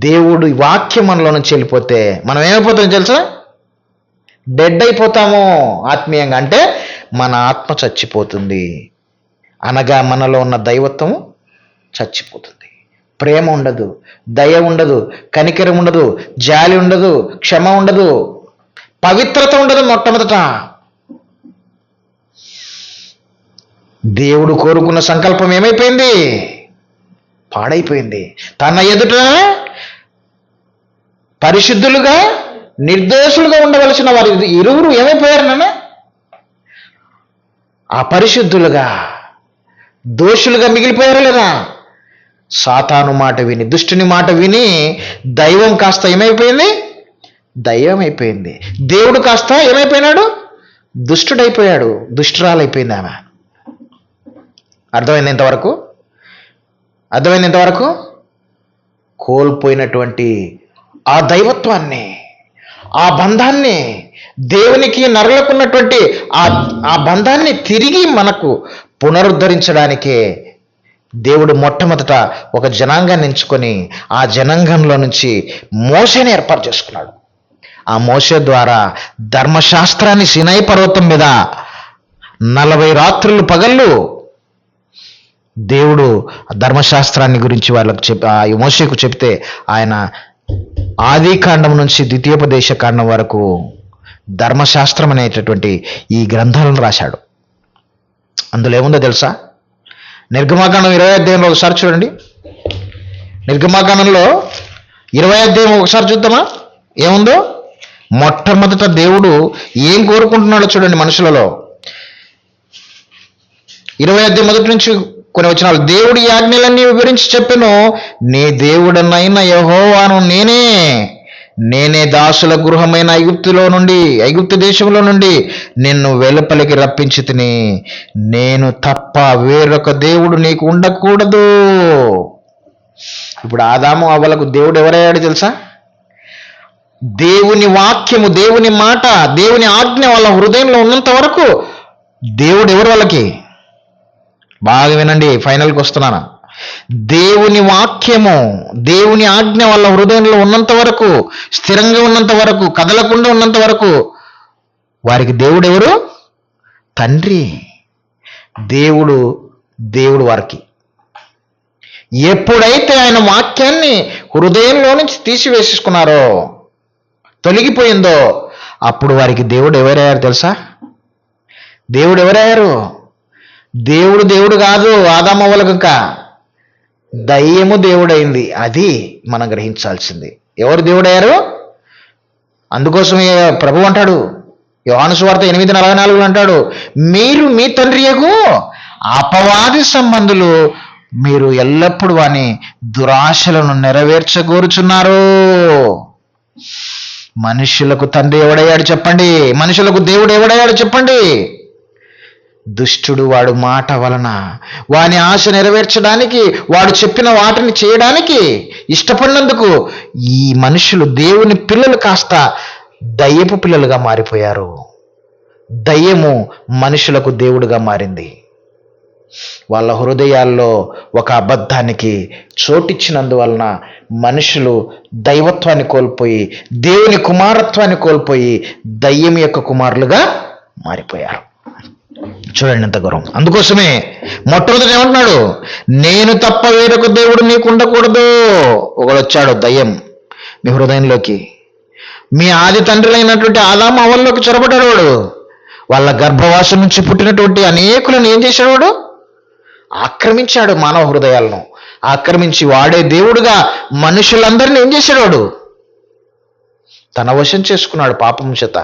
Speaker 1: దేవుడు వాక్యం మనలో నుంచి వెళ్ళిపోతే మనం ఏమైపోతాం తెలుసా? డెడ్ అయిపోతాము ఆత్మీయంగా. అంటే మన ఆత్మ చచ్చిపోతుంది, అనగా మనలో ఉన్న దైవత్వం చచ్చిపోతుంది. ప్రేమ ఉండదు, దయ ఉండదు, కనికరం ఉండదు, జాలి ఉండదు, క్షమ ఉండదు, పవిత్రత ఉండదు. మొట్టమొదట దేవుడు కోరుకున్న సంకల్పం ఏమైపోయింది? పాడైపోయింది. తన ఎదుట పరిశుద్ధులుగా, నిర్దోషులుగా ఉండవలసిన వారు ఇరువురు ఏమైపోయారు నాన్న? అపరిశుద్ధులుగా, దోషులుగా మిగిలిపోయారు లేదా? సాతాను మాట విని, దుష్టుని మాట విని దైవం కాస్త ఏమైపోయింది? దైవం అయిపోయింది. దేవుడు కాస్త ఏమైపోయినాడు? దుష్టుడైపోయాడు, దుష్టురాలైపోయింది ఆమె. అర్థమైంది ఇంతవరకు? అర్థమైంది ఇంతవరకు? కోల్పోయినటువంటి ఆ దైవత్వాన్ని, ఆ బంధాన్ని, దేవునికి నరులకున్నటువంటి ఆ బంధాన్ని తిరిగి మనకు పునరుద్ధరించడానికే దేవుడు మొట్టమొదట ఒక జనాంగాన్ని ఎంచుకొని ఆ జనాంగంలో నుంచి మోషేని ఏర్పాటు చేసుకున్నాడు. ఆ మోషే ద్వారా ధర్మశాస్త్రాన్ని సినాయి పర్వతం మీద 40 రాత్రులు పగళ్ళు దేవుడు ధర్మశాస్త్రాన్ని గురించి వాళ్ళకు మోషేకు చెప్తే ఆయన ఆది కాండం నుంచి ద్వితీయోపదేశ కాండం వరకు ధర్మశాస్త్రం అనేటటువంటి ఈ గ్రంథాలను రాశాడు. అందులో ఏముందో తెలుసా? నిర్గమాకాండం 20వ అధ్యాయంలో ఒకసారి చూడండి. నిర్గమాకాండంలో 20వ అధ్యాయం ఒకసారి చూద్దామా ఏముందో? మొట్టమొదట దేవుడు ఏం కోరుకుంటున్నాడో చూడండి మనుషులలో. 20వ అధ్యాయం మొదటి నుంచి కొన్ని వచనాలు. దేవుడి ఆజ్ఞలన్నీ వివరించి చెప్పెను, నీ దేవుడనైన యెహోవాను నేనే, నేనే దాసుల గృహమైన ఐగుప్తు దేశంలో నుండి నిన్ను వెలుపలికి రప్పించి తిని, నేను తప్ప వేరొక దేవుడు నీకు ఉండకూడదు. ఇప్పుడు ఆదాము అవ్వలకు దేవుడు ఎవరయ్యాడు తెలుసా? దేవుని వాక్యము, దేవుని మాట, దేవుని ఆజ్ఞ వాళ్ళ హృదయంలో ఉన్నంత వరకు దేవుడు ఎవరు వాళ్ళకి? బాగా వినండి, ఫైనల్కి వస్తున్నాను. దేవుని వాక్యము, దేవుని ఆజ్ఞ వాళ్ళ హృదయంలో ఉన్నంత వరకు, స్థిరంగా ఉన్నంత వరకు, కదలకుండా ఉన్నంత వరకు వారికి దేవుడు ఎవరు? తండ్రి. దేవుడు వారికి ఎప్పుడైతే ఆయన వాక్యాన్ని హృదయంలో నుంచి తీసివేసుకున్నారో, తొలగిపోయిందో, అప్పుడు వారికి దేవుడు ఎవరయ్యారు తెలుసా? దేవుడు ఎవరయ్యారు? దేవుడు కాదు ఆదామవ్వలకు, దయ్యము దేవుడైంది. అది మనం గ్రహించాల్సింది. ఎవరు దేవుడయ్యారు? అందుకోసమే ప్రభు అంటాడు, యోహాను సువార్త 8:44 అంటాడు, మీరు మీ తండ్రియగు అపవాది సంబంధులు, మీరు ఎల్లప్పుడూ వాని దురాశలను నెరవేర్చగోరుచున్నారు. మనుషులకు తండ్రి ఎవడయ్యాడు చెప్పండి? మనుషులకు దేవుడు ఎవడయ్యాడు చెప్పండి? దుష్టుడు వాడు మాట వలన వాని ఆశ నెరవేర్చడానికి, వాడు చెప్పిన వాటిని చేయడానికి ఇష్టపడినందుకు ఈ మనుషులు, దేవుని పిల్లలు కాస్త దయ్యపు పిల్లలుగా మారిపోయారు. దయ్యము మనుషులకు దేవుడుగా మారింది. వాళ్ళ హృదయాల్లో ఒక అబద్ధానికి చోటిచ్చినందువలన మనుషులు దైవత్వాన్ని కోల్పోయి, దేవుని కుమారత్వాన్ని కోల్పోయి దయ్యం యొక్క కుమారులుగా మారిపోయారు. చూడండి ఎంత గౌరవం. అందుకోసమే మొట్టమొదటి ఏమంటున్నాడు? నేను తప్ప వేరొక దేవుడు నీకు ఉండకూడదు. ఒకడు వచ్చాడు, దయ్యం మీ హృదయంలోకి, మీ ఆది తండ్రులైనటువంటి ఆదాము అవ్వల్లోకి చొరబడ్డాడు. వాడు వాళ్ళ గర్భవాసం నుంచి పుట్టినటువంటి అనేకులను ఏం చేశాడు? వాడు ఆక్రమించాడు. మానవ హృదయాలను ఆక్రమించి వాడే దేవుడుగా మనుషులందరినీ ఏం చేశాడు? వాడు తన వశం చేసుకున్నాడు పాపం చేత.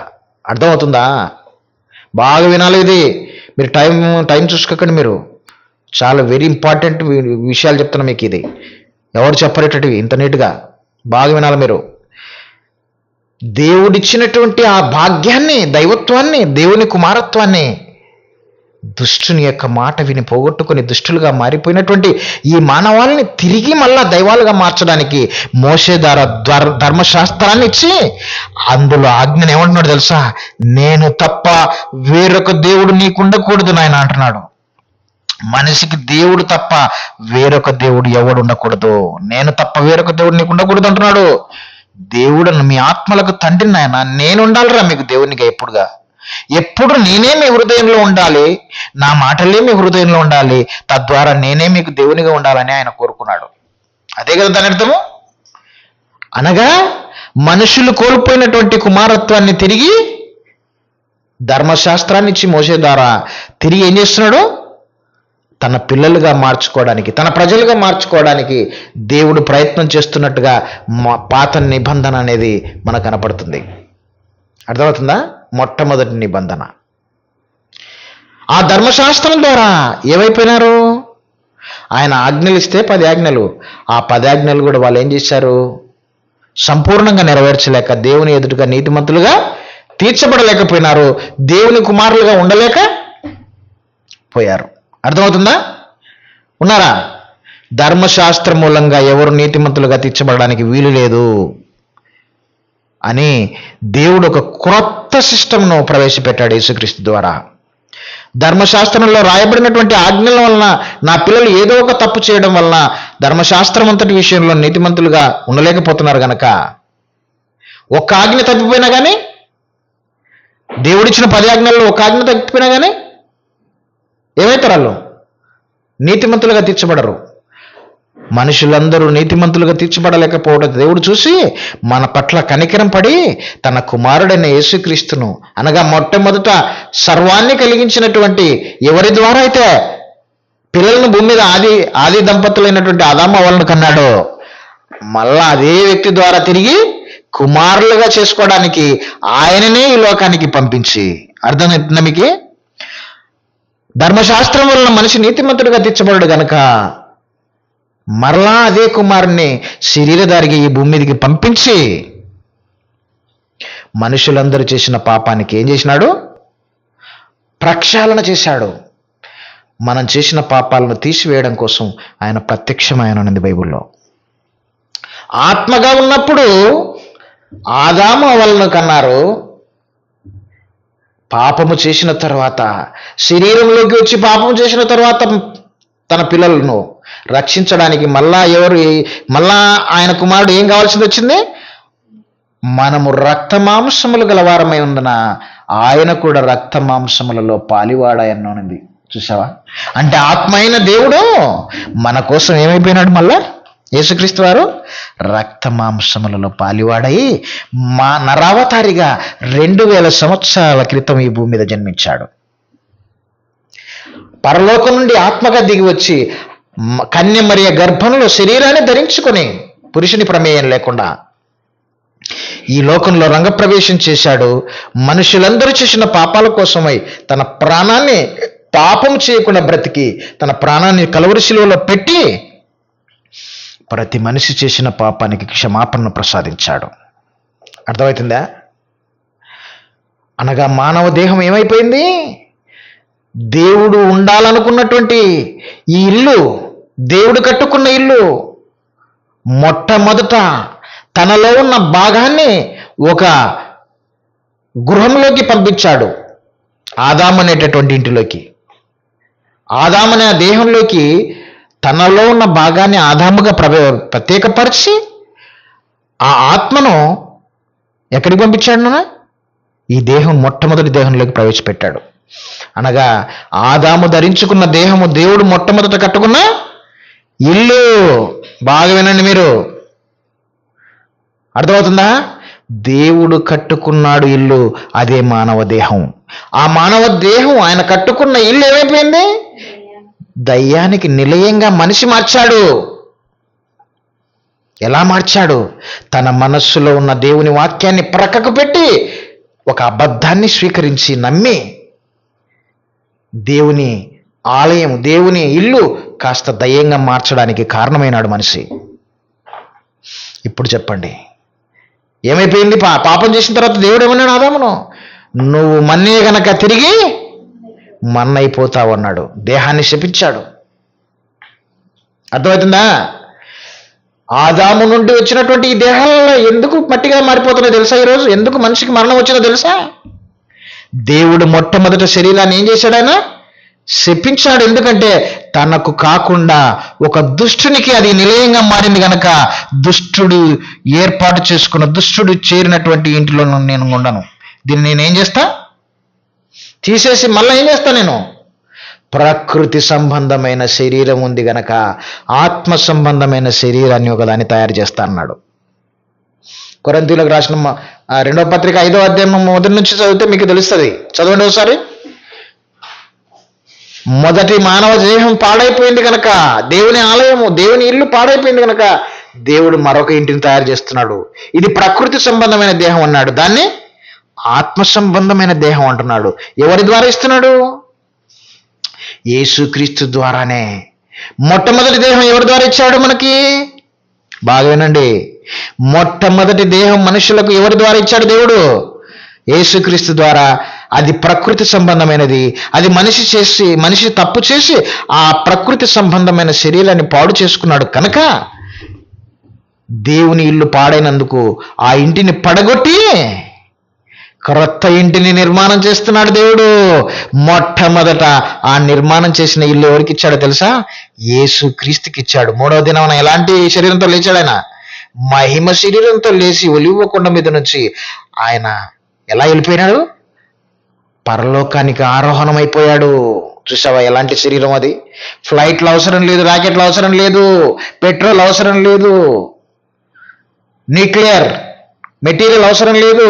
Speaker 1: అర్థమవుతుందా? బాగా వినాలి ఇది. మీరు టైం చూసుకోకండి. మీరు చాలా వెరీ ఇంపార్టెంట్ విషయాలు చెప్తున్నా మీకు. ఇది ఎవరు చెప్పరేటవి ఇంత నీట్గా బాగా వినాలి మీరు. దేవుడిచ్చినటువంటి ఆ భాగ్యాన్ని, దైవత్వాన్ని, దేవుని కుమారత్వాన్ని దుష్టుని యొక్క మాట విని పోగొట్టుకుని దుష్టులుగా మారిపోయినటువంటి ఈ మానవాళిని తిరిగి మళ్ళా దైవాలుగా మార్చడానికి మోషే ద్వారా ధర్మశాస్త్రాన్ని ఇచ్చి అందులో ఆజ్ఞను ఏమంటున్నాడు తెలుసా? నేను తప్ప వేరొక దేవుడు నీకు ఉండకూడదు నాయన అంటున్నాడు. మనిషికి దేవుడు తప్ప వేరొక దేవుడు ఎవడు ఉండకూడదు. నేను తప్ప వేరొక దేవుడు నీకు ఉండకూడదు అంటున్నాడు. దేవుడు మీ ఆత్మలకు తండ్రి నాయన, నేను ఉండాలిరా మీకు దేవునిగా. ఎప్పుడు నేనే మీ హృదయంలో ఉండాలి, నా మాటలే మీ హృదయంలో ఉండాలి, తద్వారా నేనే మీకు దేవునిగా ఉండాలని ఆయన కోరుకున్నాడు. అదే కదా దాని అర్థము. అనగా మనుషులు కోల్పోయినటువంటి కుమారత్వాన్ని తిరిగి ధర్మశాస్త్రాన్ని ఇచ్చి మోసే ద్వారా తిరిగి ఏం చేస్తున్నాడు? తన పిల్లలుగా మార్చుకోవడానికి, తన ప్రజలుగా మార్చుకోవడానికి దేవుడు ప్రయత్నం చేస్తున్నట్టుగా పాత నిబంధన అనేది మనకు కనపడుతుంది. అర్థమవుతుందా? మొట్టమొదటి నిబంధన. ఆ ధర్మశాస్త్రం ద్వారా ఏమైపోయినారు? ఆయన ఆజ్ఞలు ఇస్తే 10 ఆజ్ఞలు, ఆ 10 ఆజ్ఞలు కూడా వాళ్ళు ఏం చేశారు? సంపూర్ణంగా నెరవేర్చలేక దేవుని ఎదుటిగా నీతిమంతులుగా తీర్చబడలేకపోయినారు. దేవుని కుమారులుగా ఉండలేక పోయారు. అర్థమవుతుందా? ఉన్నారా? ధర్మశాస్త్రం మూలంగా ఎవరు నీతిమంతులుగా తీర్చబడడానికి వీలు లేదు అని దేవుడు ఒక క్రొత్త సిస్టమ్ను ప్రవేశపెట్టాడు యేసుక్రీస్తు ద్వారా. ధర్మశాస్త్రంలో రాయబడినటువంటి ఆజ్ఞల వలన నా పిల్లలు ఏదో ఒక తప్పు చేయడం వలన ధర్మశాస్త్రం అంతటి విషయంలో నీతిమంతులుగా ఉండలేకపోతున్నారు గనక, ఒక్క ఆజ్ఞ తప్పిపోయినా కానీ, దేవుడిచ్చిన 10 ఆజ్ఞల్లో ఒక ఆజ్ఞ తప్పిపోయినా కానీ ఏమవుతారు? వాళ్ళు నీతిమంతులుగా తీర్చబడరు. మనుషులందరూ నీతిమంతులుగా తీర్చబడలేకపోవడం దేవుడు చూసి మన పట్ల కనికరం పడి తన కుమారుడైన యేసుక్రీస్తును, అనగా మొట్టమొదట సర్వాన్ని కలిగించినటువంటి ఎవరి ద్వారా అయితే పిల్లలను భూమి మీద ఆది దంపతులైనటువంటి ఆదాము అవ్వలను కన్నాడో, మళ్ళా అదే వ్యక్తి ద్వారా తిరిగి కుమారులుగా చేసుకోవడానికి ఆయననే ఈ లోకానికి పంపించి, అర్థమవుతుందా మీకు? ధర్మశాస్త్రం వలన మనిషి నీతిమంతుడిగా తీర్చబడడు గనక మరలా అదే కుమారుణ్ణి శరీరధారిగా ఈ భూమి మీదకి పంపించి మనుషులందరూ చేసిన పాపానికి ఏం చేసినాడు? ప్రక్షాళన చేశాడు. మనం చేసిన పాపాలను తీసివేయడం కోసం ఆయన ప్రత్యక్షమైనది బైబిల్లో. ఆత్మగా ఉన్నప్పుడు ఆదాము హవ్వలను కన్నారు. పాపము చేసిన తర్వాత, శరీరంలోకి వచ్చి పాపము చేసిన తర్వాత తన పిల్లలను రక్షించడానికి మళ్ళా ఆయన కుమారుడు ఏం కావాల్సింది వచ్చింది? మనము రక్త మాంసములు గలవారమై ఉన్నన ఆయన కూడా రక్త మాంసములలో పాలివాడాయన్నది. చూసావా? అంటే ఆత్మ అయిన దేవుడు మన కోసం ఏమైపోయినాడు? మళ్ళా యేసుక్రీస్తు వారు రక్త మాంసములలో పాలివాడై మా నరావతారిగా 2000 సంవత్సరాల క్రితం ఈ భూమి మీద జన్మించాడు. పరలోకం నుండి ఆత్మగా దిగి వచ్చి కన్య మరియ గర్భంలో శరీరాన్ని ధరించుకొని పురుషుని ప్రమేయం లేకుండా ఈ లోకంలో రంగప్రవేశం చేశాడు. మనుషులందరూ చేసిన పాపాల కోసమై తన ప్రాణాన్ని పాపం చేయకుండా బ్రతికి తన ప్రాణాన్ని కలువరి శిలువలో పెట్టి ప్రతి మనిషి చేసిన పాపానికి క్షమాపణను ప్రసాదించాడు. అర్థమవుతుందా? అనగా మానవ దేహం ఏమైపోయింది? దేవుడు ఉండాలనుకున్నటువంటి ఈ ఇల్లు, దేవుడు కట్టుకున్న ఇల్లు, మొట్టమొదట తనలో ఉన్న భాగాన్ని ఒక గృహంలోకి పంపించాడు. ఆదాము అనేటటువంటి ఇంటిలోకి, ఆదాము అనే దేహంలోకి తనలో ఉన్న భాగాన్ని ఆదాముగా ప్రత్యేకపరిచి ఆ ఆత్మను ఎక్కడికి పంపించాడు? ఈ దేహం మొట్టమొదటి దేహంలోకి ప్రవేశపెట్టాడు. అనగా ఆదాము ధరించుకున్న దేహము దేవుడు మొట్టమొదట కట్టుకున్న ఇల్లు. బాగా వినండి మీరు, అర్థమవుతుందా? దేవుడు కట్టుకున్నాడు ఇల్లు, అదే మానవ దేహం. ఆ మానవ దేహం ఆయన కట్టుకున్న ఇల్లు ఏమైపోయింది? దయ్యానికి నిలయంగా మనిషి మార్చాడు. ఎలా మార్చాడు? తన మనస్సులో ఉన్న దేవుని వాక్యాన్ని ప్రక్కకు పెట్టి ఒక అబద్ధాన్ని స్వీకరించి నమ్మి దేవుని ఆలయం, దేవుని ఇల్లు కాస్త దయ్యంగా మార్చడానికి కారణమైనాడు మనిషి. ఇప్పుడు చెప్పండి, ఏమైపోయింది? పాపం చేసిన తర్వాత దేవుడు ఏమన్నాడు ఆదామును? నువ్వు మన్నే గనక తిరిగి మన్నైపోతావు అన్నాడు. దేహాన్ని శపించాడు. అర్థమవుతుందా? ఆదాము నుండి వచ్చినటువంటి ఈ దేహాలలో ఎందుకు మట్టిగా మారిపోతున్నాయో తెలుసా? ఈరోజు ఎందుకు మనిషికి మరణం వచ్చిందో తెలుసా? దేవుడు మొట్టమొదట శరీరాన్ని ఏం చేశాడు? ఆయన శపించాడు. ఎందుకంటే తనకు కాకుండా ఒక దుష్టునికి అది నిలయంగా మారింది గనక, దుష్టుడు ఏర్పాటు చేసుకున్న, దుష్టుడు చేరినటువంటి ఇంటిలో నేను ఉండను. దీన్ని నేనేం చేస్తా? తీసేసి మళ్ళీ ఏం చేస్తా? నేను ప్రకృతి సంబంధమైన శరీరం ఉంది గనక ఆత్మ సంబంధమైన శరీరాన్ని ఒకదాన్ని తయారు చేస్తా అన్నాడు. కొరింథీయులకు రాసిన 2వ పత్రిక 5వ అధ్యాయం మొదటి నుంచి చదివితే మీకు తెలుస్తుంది. చదవండి ఒకసారి. మొదటి మానవ దేహం పాడైపోయింది కనుక, దేవుని ఆలయము, దేవుని ఇల్లు పాడైపోయింది కనుక దేవుడు మరొక ఇంటిని తయారు చేస్తున్నాడు. ఇది ప్రకృతి సంబంధమైన దేహం అన్నాడు, దాన్ని ఆత్మ సంబంధమైన దేహం అంటున్నాడు. ఎవరి ద్వారా ఇస్తున్నాడు? యేసుక్రీస్తు ద్వారానే. మొట్టమొదటి దేహం ఎవరి ద్వారా ఇచ్చాడు మనకి? బాగా వినండి, మొట్టమొదటి దేహం మనుషులకు ఎవరి ద్వారా ఇచ్చాడు? దేవుడు యేసుక్రీస్తు ద్వారా. అది ప్రకృతి సంబంధమైనది. అది మనిషి తప్పు చేసి ఆ ప్రకృతి సంబంధమైన శరీరాన్ని పాడు చేసుకున్నాడు కనుక దేవుని ఇల్లు పాడైనందుకు ఆ ఇంటిని పడగొట్టి క్రొత్త ఇంటిని నిర్మాణం చేస్తున్నాడు దేవుడు. మొట్టమొదట ఆ నిర్మాణం చేసిన ఇల్లు ఎవరికి ఇచ్చాడో తెలుసా? యేసుక్రీస్తుకి ఇచ్చాడు. 3వ దినం ఎలాంటి శరీరంతో లేచాడు? ఆయన మహిమ శరీరంతో లేచి ఒలివ కొండ మీద నుంచి ఆయన ఎలా వెళ్ళిపోయినాడు? పరలోకానికి ఆరోహణం అయిపోయాడు. చూసావా ఎలాంటి శరీరం అది? ఫ్లైట్లు అవసరం లేదు, రాకెట్లు అవసరం లేదు, పెట్రోల్ అవసరం లేదు, న్యూక్లియర్ మెటీరియల్ అవసరం లేదు,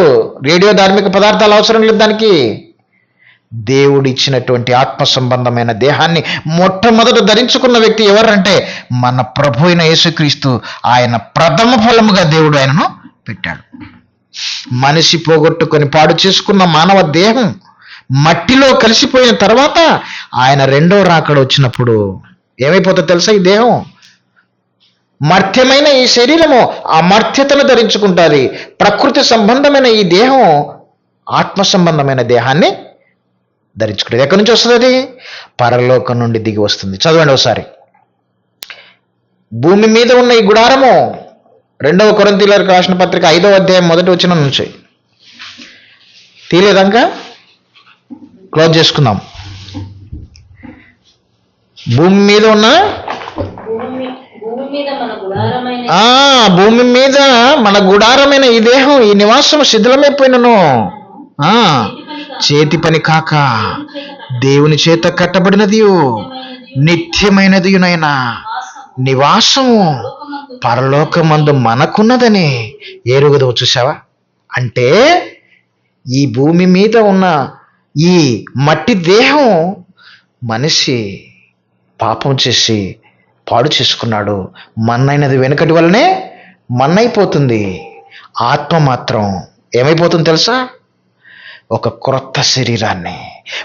Speaker 1: రేడియో ధార్మిక పదార్థాలు అవసరం లేదు. దానికి దేవుడు ఇచ్చినటువంటి ఆత్మ సంబంధమైన దేహాన్ని మొట్టమొదట ధరించుకున్న వ్యక్తి ఎవరంటే మన ప్రభు అయిన యేసుక్రీస్తు. ఆయన ప్రథమ ఫలముగా దేవుడు ఆయనను పెట్టాడు. మనిషి పోగొట్టుకొని పాడు చేసుకున్న మానవ దేహం మట్టిలో కలిసిపోయిన తర్వాత ఆయన రెండో రాకడ వచ్చినప్పుడు ఏమైపోతుందో తెలుసా? ఈ దేహం మర్త్యమైన ఈ శరీరము అమర్త్యతను ధరించుకుంటుంది. ప్రకృతి సంబంధమైన ఈ దేహం ఆత్మ సంబంధమైన దేహాన్ని ధరించుకుంటుంది. ఎక్కడి నుంచి వస్తుంది? అది పరలోకం నుండి దిగి వస్తుంది. చదవండి ఒకసారి. భూమి మీద ఉన్న ఈ గుడారము 2 కొరింథీయులకు రాసిన పత్రిక 5వ అధ్యాయం 1వ వచనం నుంచి తీయలేదాక క్లోజ్ చేసుకుందాం. భూమి మీద ఉన్న భూమి మీద మన గుడారమైన ఈ దేహం, ఈ నివాసం శిథిలమైపోయినను చేతి పని కాక దేవుని చేత కట్టబడినది నిత్యమైనదియునైనా నివాసము పరలోకమందు మనకున్నదని ఎరుగుదవు. చూసావా? అంటే ఈ భూమి మీద ఉన్న ఈ మట్టి దేహం మనిషి పాపం చేసి పాడు చేసుకున్నాడు. మన్నైనది వెనుకటి వల్లనే మన్నైపోతుంది. ఆత్మ మాత్రం ఏమైపోతుంది తెలుసా? ఒక క్రొత్త శరీరాన్ని,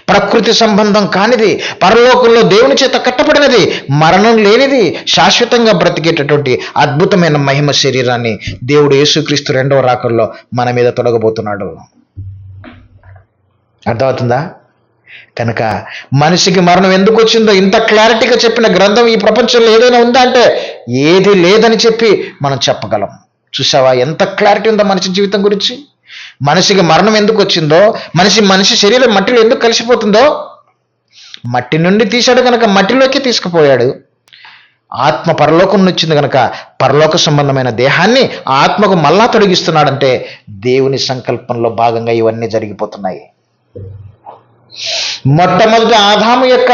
Speaker 1: ప్రకృతి సంబంధం కానిది, పరలోకంలో దేవుని చేత కట్టబడినది, మరణం లేనిది, శాశ్వతంగా బ్రతికేటటువంటి అద్భుతమైన మహిమ శరీరాన్ని దేవుడు యేసుక్రీస్తు 2వ రాకడలో మన మీద తొలగబోతున్నాడు. అర్థమవుతుందా? కనుక మనిషికి మరణం ఎందుకు వచ్చిందో ఇంత క్లారిటీగా చెప్పిన గ్రంథం ఈ ప్రపంచంలో ఏదైనా ఉందా అంటే ఏది లేదని చెప్పి మనం చెప్పగలం. చూసావా ఎంత క్లారిటీ ఉందో మనిషి జీవితం గురించి? మనిషికి మరణం ఎందుకు వచ్చిందో, మనిషి శరీరం మట్టిలో ఎందుకు కలిసిపోతుందో, మట్టి నుండి తీశాడు కనుక మట్టిలోకి తీసుకుపోయాడు. ఆత్మ పరలోకం నుంచి వచ్చింది కనుక పరలోక సంబంధమైన దేహాన్ని ఆత్మకు మళ్ళా తొలగిస్తున్నాడంటే దేవుని సంకల్పంలో భాగంగా ఇవన్నీ జరిగిపోతున్నాయి. మొట్టమొదటి ఆదాము యొక్క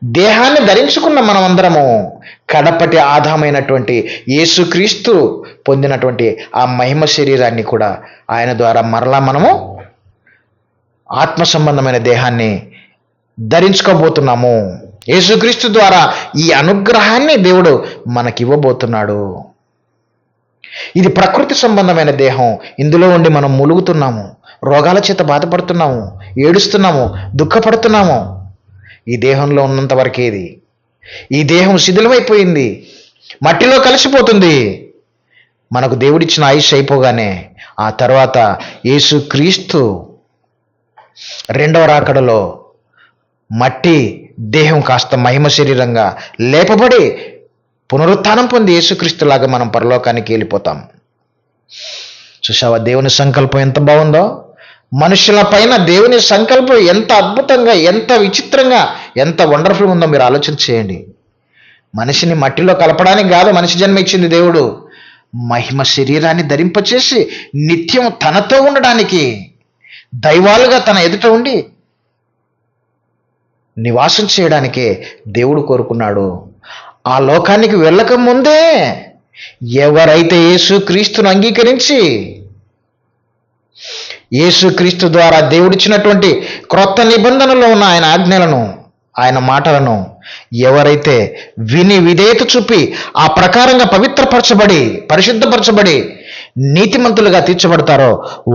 Speaker 1: దేహాన్ని ధరించుకున్న మనం అందరము కడపటి ఆదామైనటువంటి యేసుక్రీస్తు పొందినటువంటి ఆ మహిమ శరీరాన్ని కూడా ఆయన ద్వారా మరలా మనము ఆత్మ సంబంధమైన దేహాన్ని ధరించుకోబోతున్నాము. యేసుక్రీస్తు ద్వారా ఈ అనుగ్రహాన్ని దేవుడు మనకివ్వబోతున్నాడు. ఇది ప్రకృతి సంబంధమైన దేహం. ఇందులో ఉండి మనం ములుగుతున్నాము, రోగాల చేత బాధపడుతున్నాము, ఏడుస్తున్నాము, దుఃఖపడుతున్నాము. ఈ దేహంలో ఉన్నంత వరకే ఇది. ఈ దేహం శిథిలమైపోయింది, మట్టిలో కలిసిపోతుంది. మనకు దేవుడిచ్చిన ఆయుష్ అయిపోగానే ఆ తర్వాత యేసుక్రీస్తు 2వ రాకడలో మట్టి దేహం కాస్త మహిమ శరీరంగా లేపబడి పునరుత్థానం పొంది యేసుక్రీస్తులాగా మనం పరలోకానికి వెళ్ళిపోతాం. చూసావా దేవుని సంకల్పం ఎంత బాగుందో? మనుషుల పైన దేవుని సంకల్పం ఎంత అద్భుతంగా, ఎంత విచిత్రంగా, ఎంత వండర్ఫుల్ ఉందో మీరు ఆలోచన చేయండి. మనిషిని మట్టిలో కలపడానికి కాదు మనిషి జన్మ ఇచ్చింది దేవుడు, మహిమ శరీరాన్ని ధరింపచేసి నిత్యం తనతో ఉండడానికి, దైవాలుగా తన ఎదుట ఉండి నివాసం చేయడానికే దేవుడు కోరుకున్నాడు. ఆ లోకానికి వెళ్ళక ముందే ఎవరైతే యేసుక్రీస్తును అంగీకరించి యేసుక్రీస్తు ద్వారా దేవుడిచ్చినటువంటి క్రొత్త నిబంధనలో ఉన్న ఆయన ఆజ్ఞలను, ఆయన మాటలను ఎవరైతే విని విధేయత చూపి ఆ ప్రకారంగా పవిత్రపరచబడి పరిశుద్ధపరచబడి నీతిమంతులుగా తీర్చబడతారో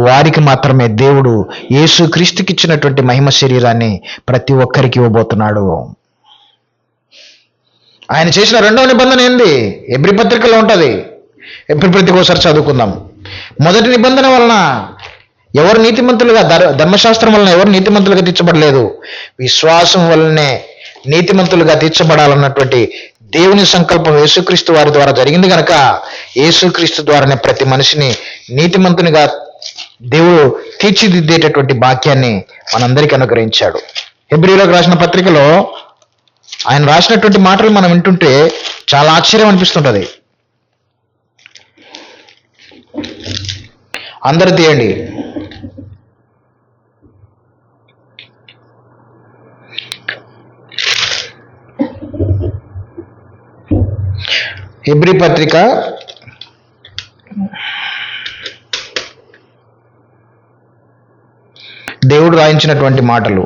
Speaker 1: వారికి మాత్రమే దేవుడు యేసుక్రీస్తుకి ఇచ్చినటువంటి మహిమ శరీరాన్ని ప్రతి ఒక్కరికి ఇవ్వబోతున్నాడు. ఆయన చేసిన 2వ నిబంధన ఏంది? ఎబ్రీ పత్రికలో ఉంటుంది. ఎబ్రీ పత్రిక ఒకసారి చదువుకుందాం. మొదటి నిబంధన వలన ఎవరు నీతిమంతులుగా, ధర్మశాస్త్రం వలన ఎవరు నీతిమంతులుగా తీర్చబడలేదు, విశ్వాసం వలనే నీతిమంతులుగా తీర్చబడాలన్నటువంటి దేవుని సంకల్పం యేసుక్రీస్తు వారి ద్వారా జరిగింది కనుక యేసుక్రీస్తు ద్వారానే ప్రతి మనిషిని నీతిమంతునిగా దేవుడు తీర్చిదిద్దేటటువంటి భాగ్యాన్ని మనందరికీ అనుగ్రహించాడు. హెబ్రీయులకు రాసిన పత్రికలో ఆయన రాసినటువంటి మాటలు మనం వింటుంటే చాలా ఆశ్చర్యం అనిపిస్తుంటది. అందరూ తీయండి. హెబ్రీ పత్రిక 'దేవుడు రాయించినటువంటి మాటలు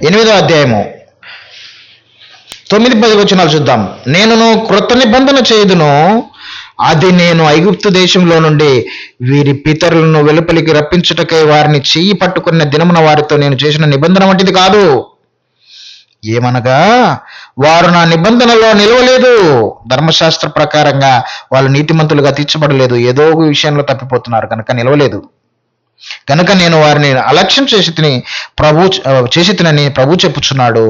Speaker 1: 8వ అధ్యాయము 9-10 వచనాలు చూద్దాం. నేనును క్రొత్త నిబంధన చేయుదును, అది నేను ఐగుప్తు దేశంలో నుండి వీరి పితరులను వెలుపలికి రప్పించుటకై వారిని చెయ్యి పట్టుకున్న దినమున వారితో నేను చేసిన నిబంధన వంటిది కాదు. ఏమనగా వారు నా నిబంధనలో నిలవలేదు, ధర్మశాస్త్ర ప్రకారంగా వాళ్ళు నీతిమంతులుగా తీర్చబడలేదు, ఏదో ఒక విషయంలో తప్పిపోతున్నారు కనుక నిలవలేదు. కనుక నేను వారిని అలక్ష్యం చేసి తినని ప్రభు చెప్పుచున్నాడు.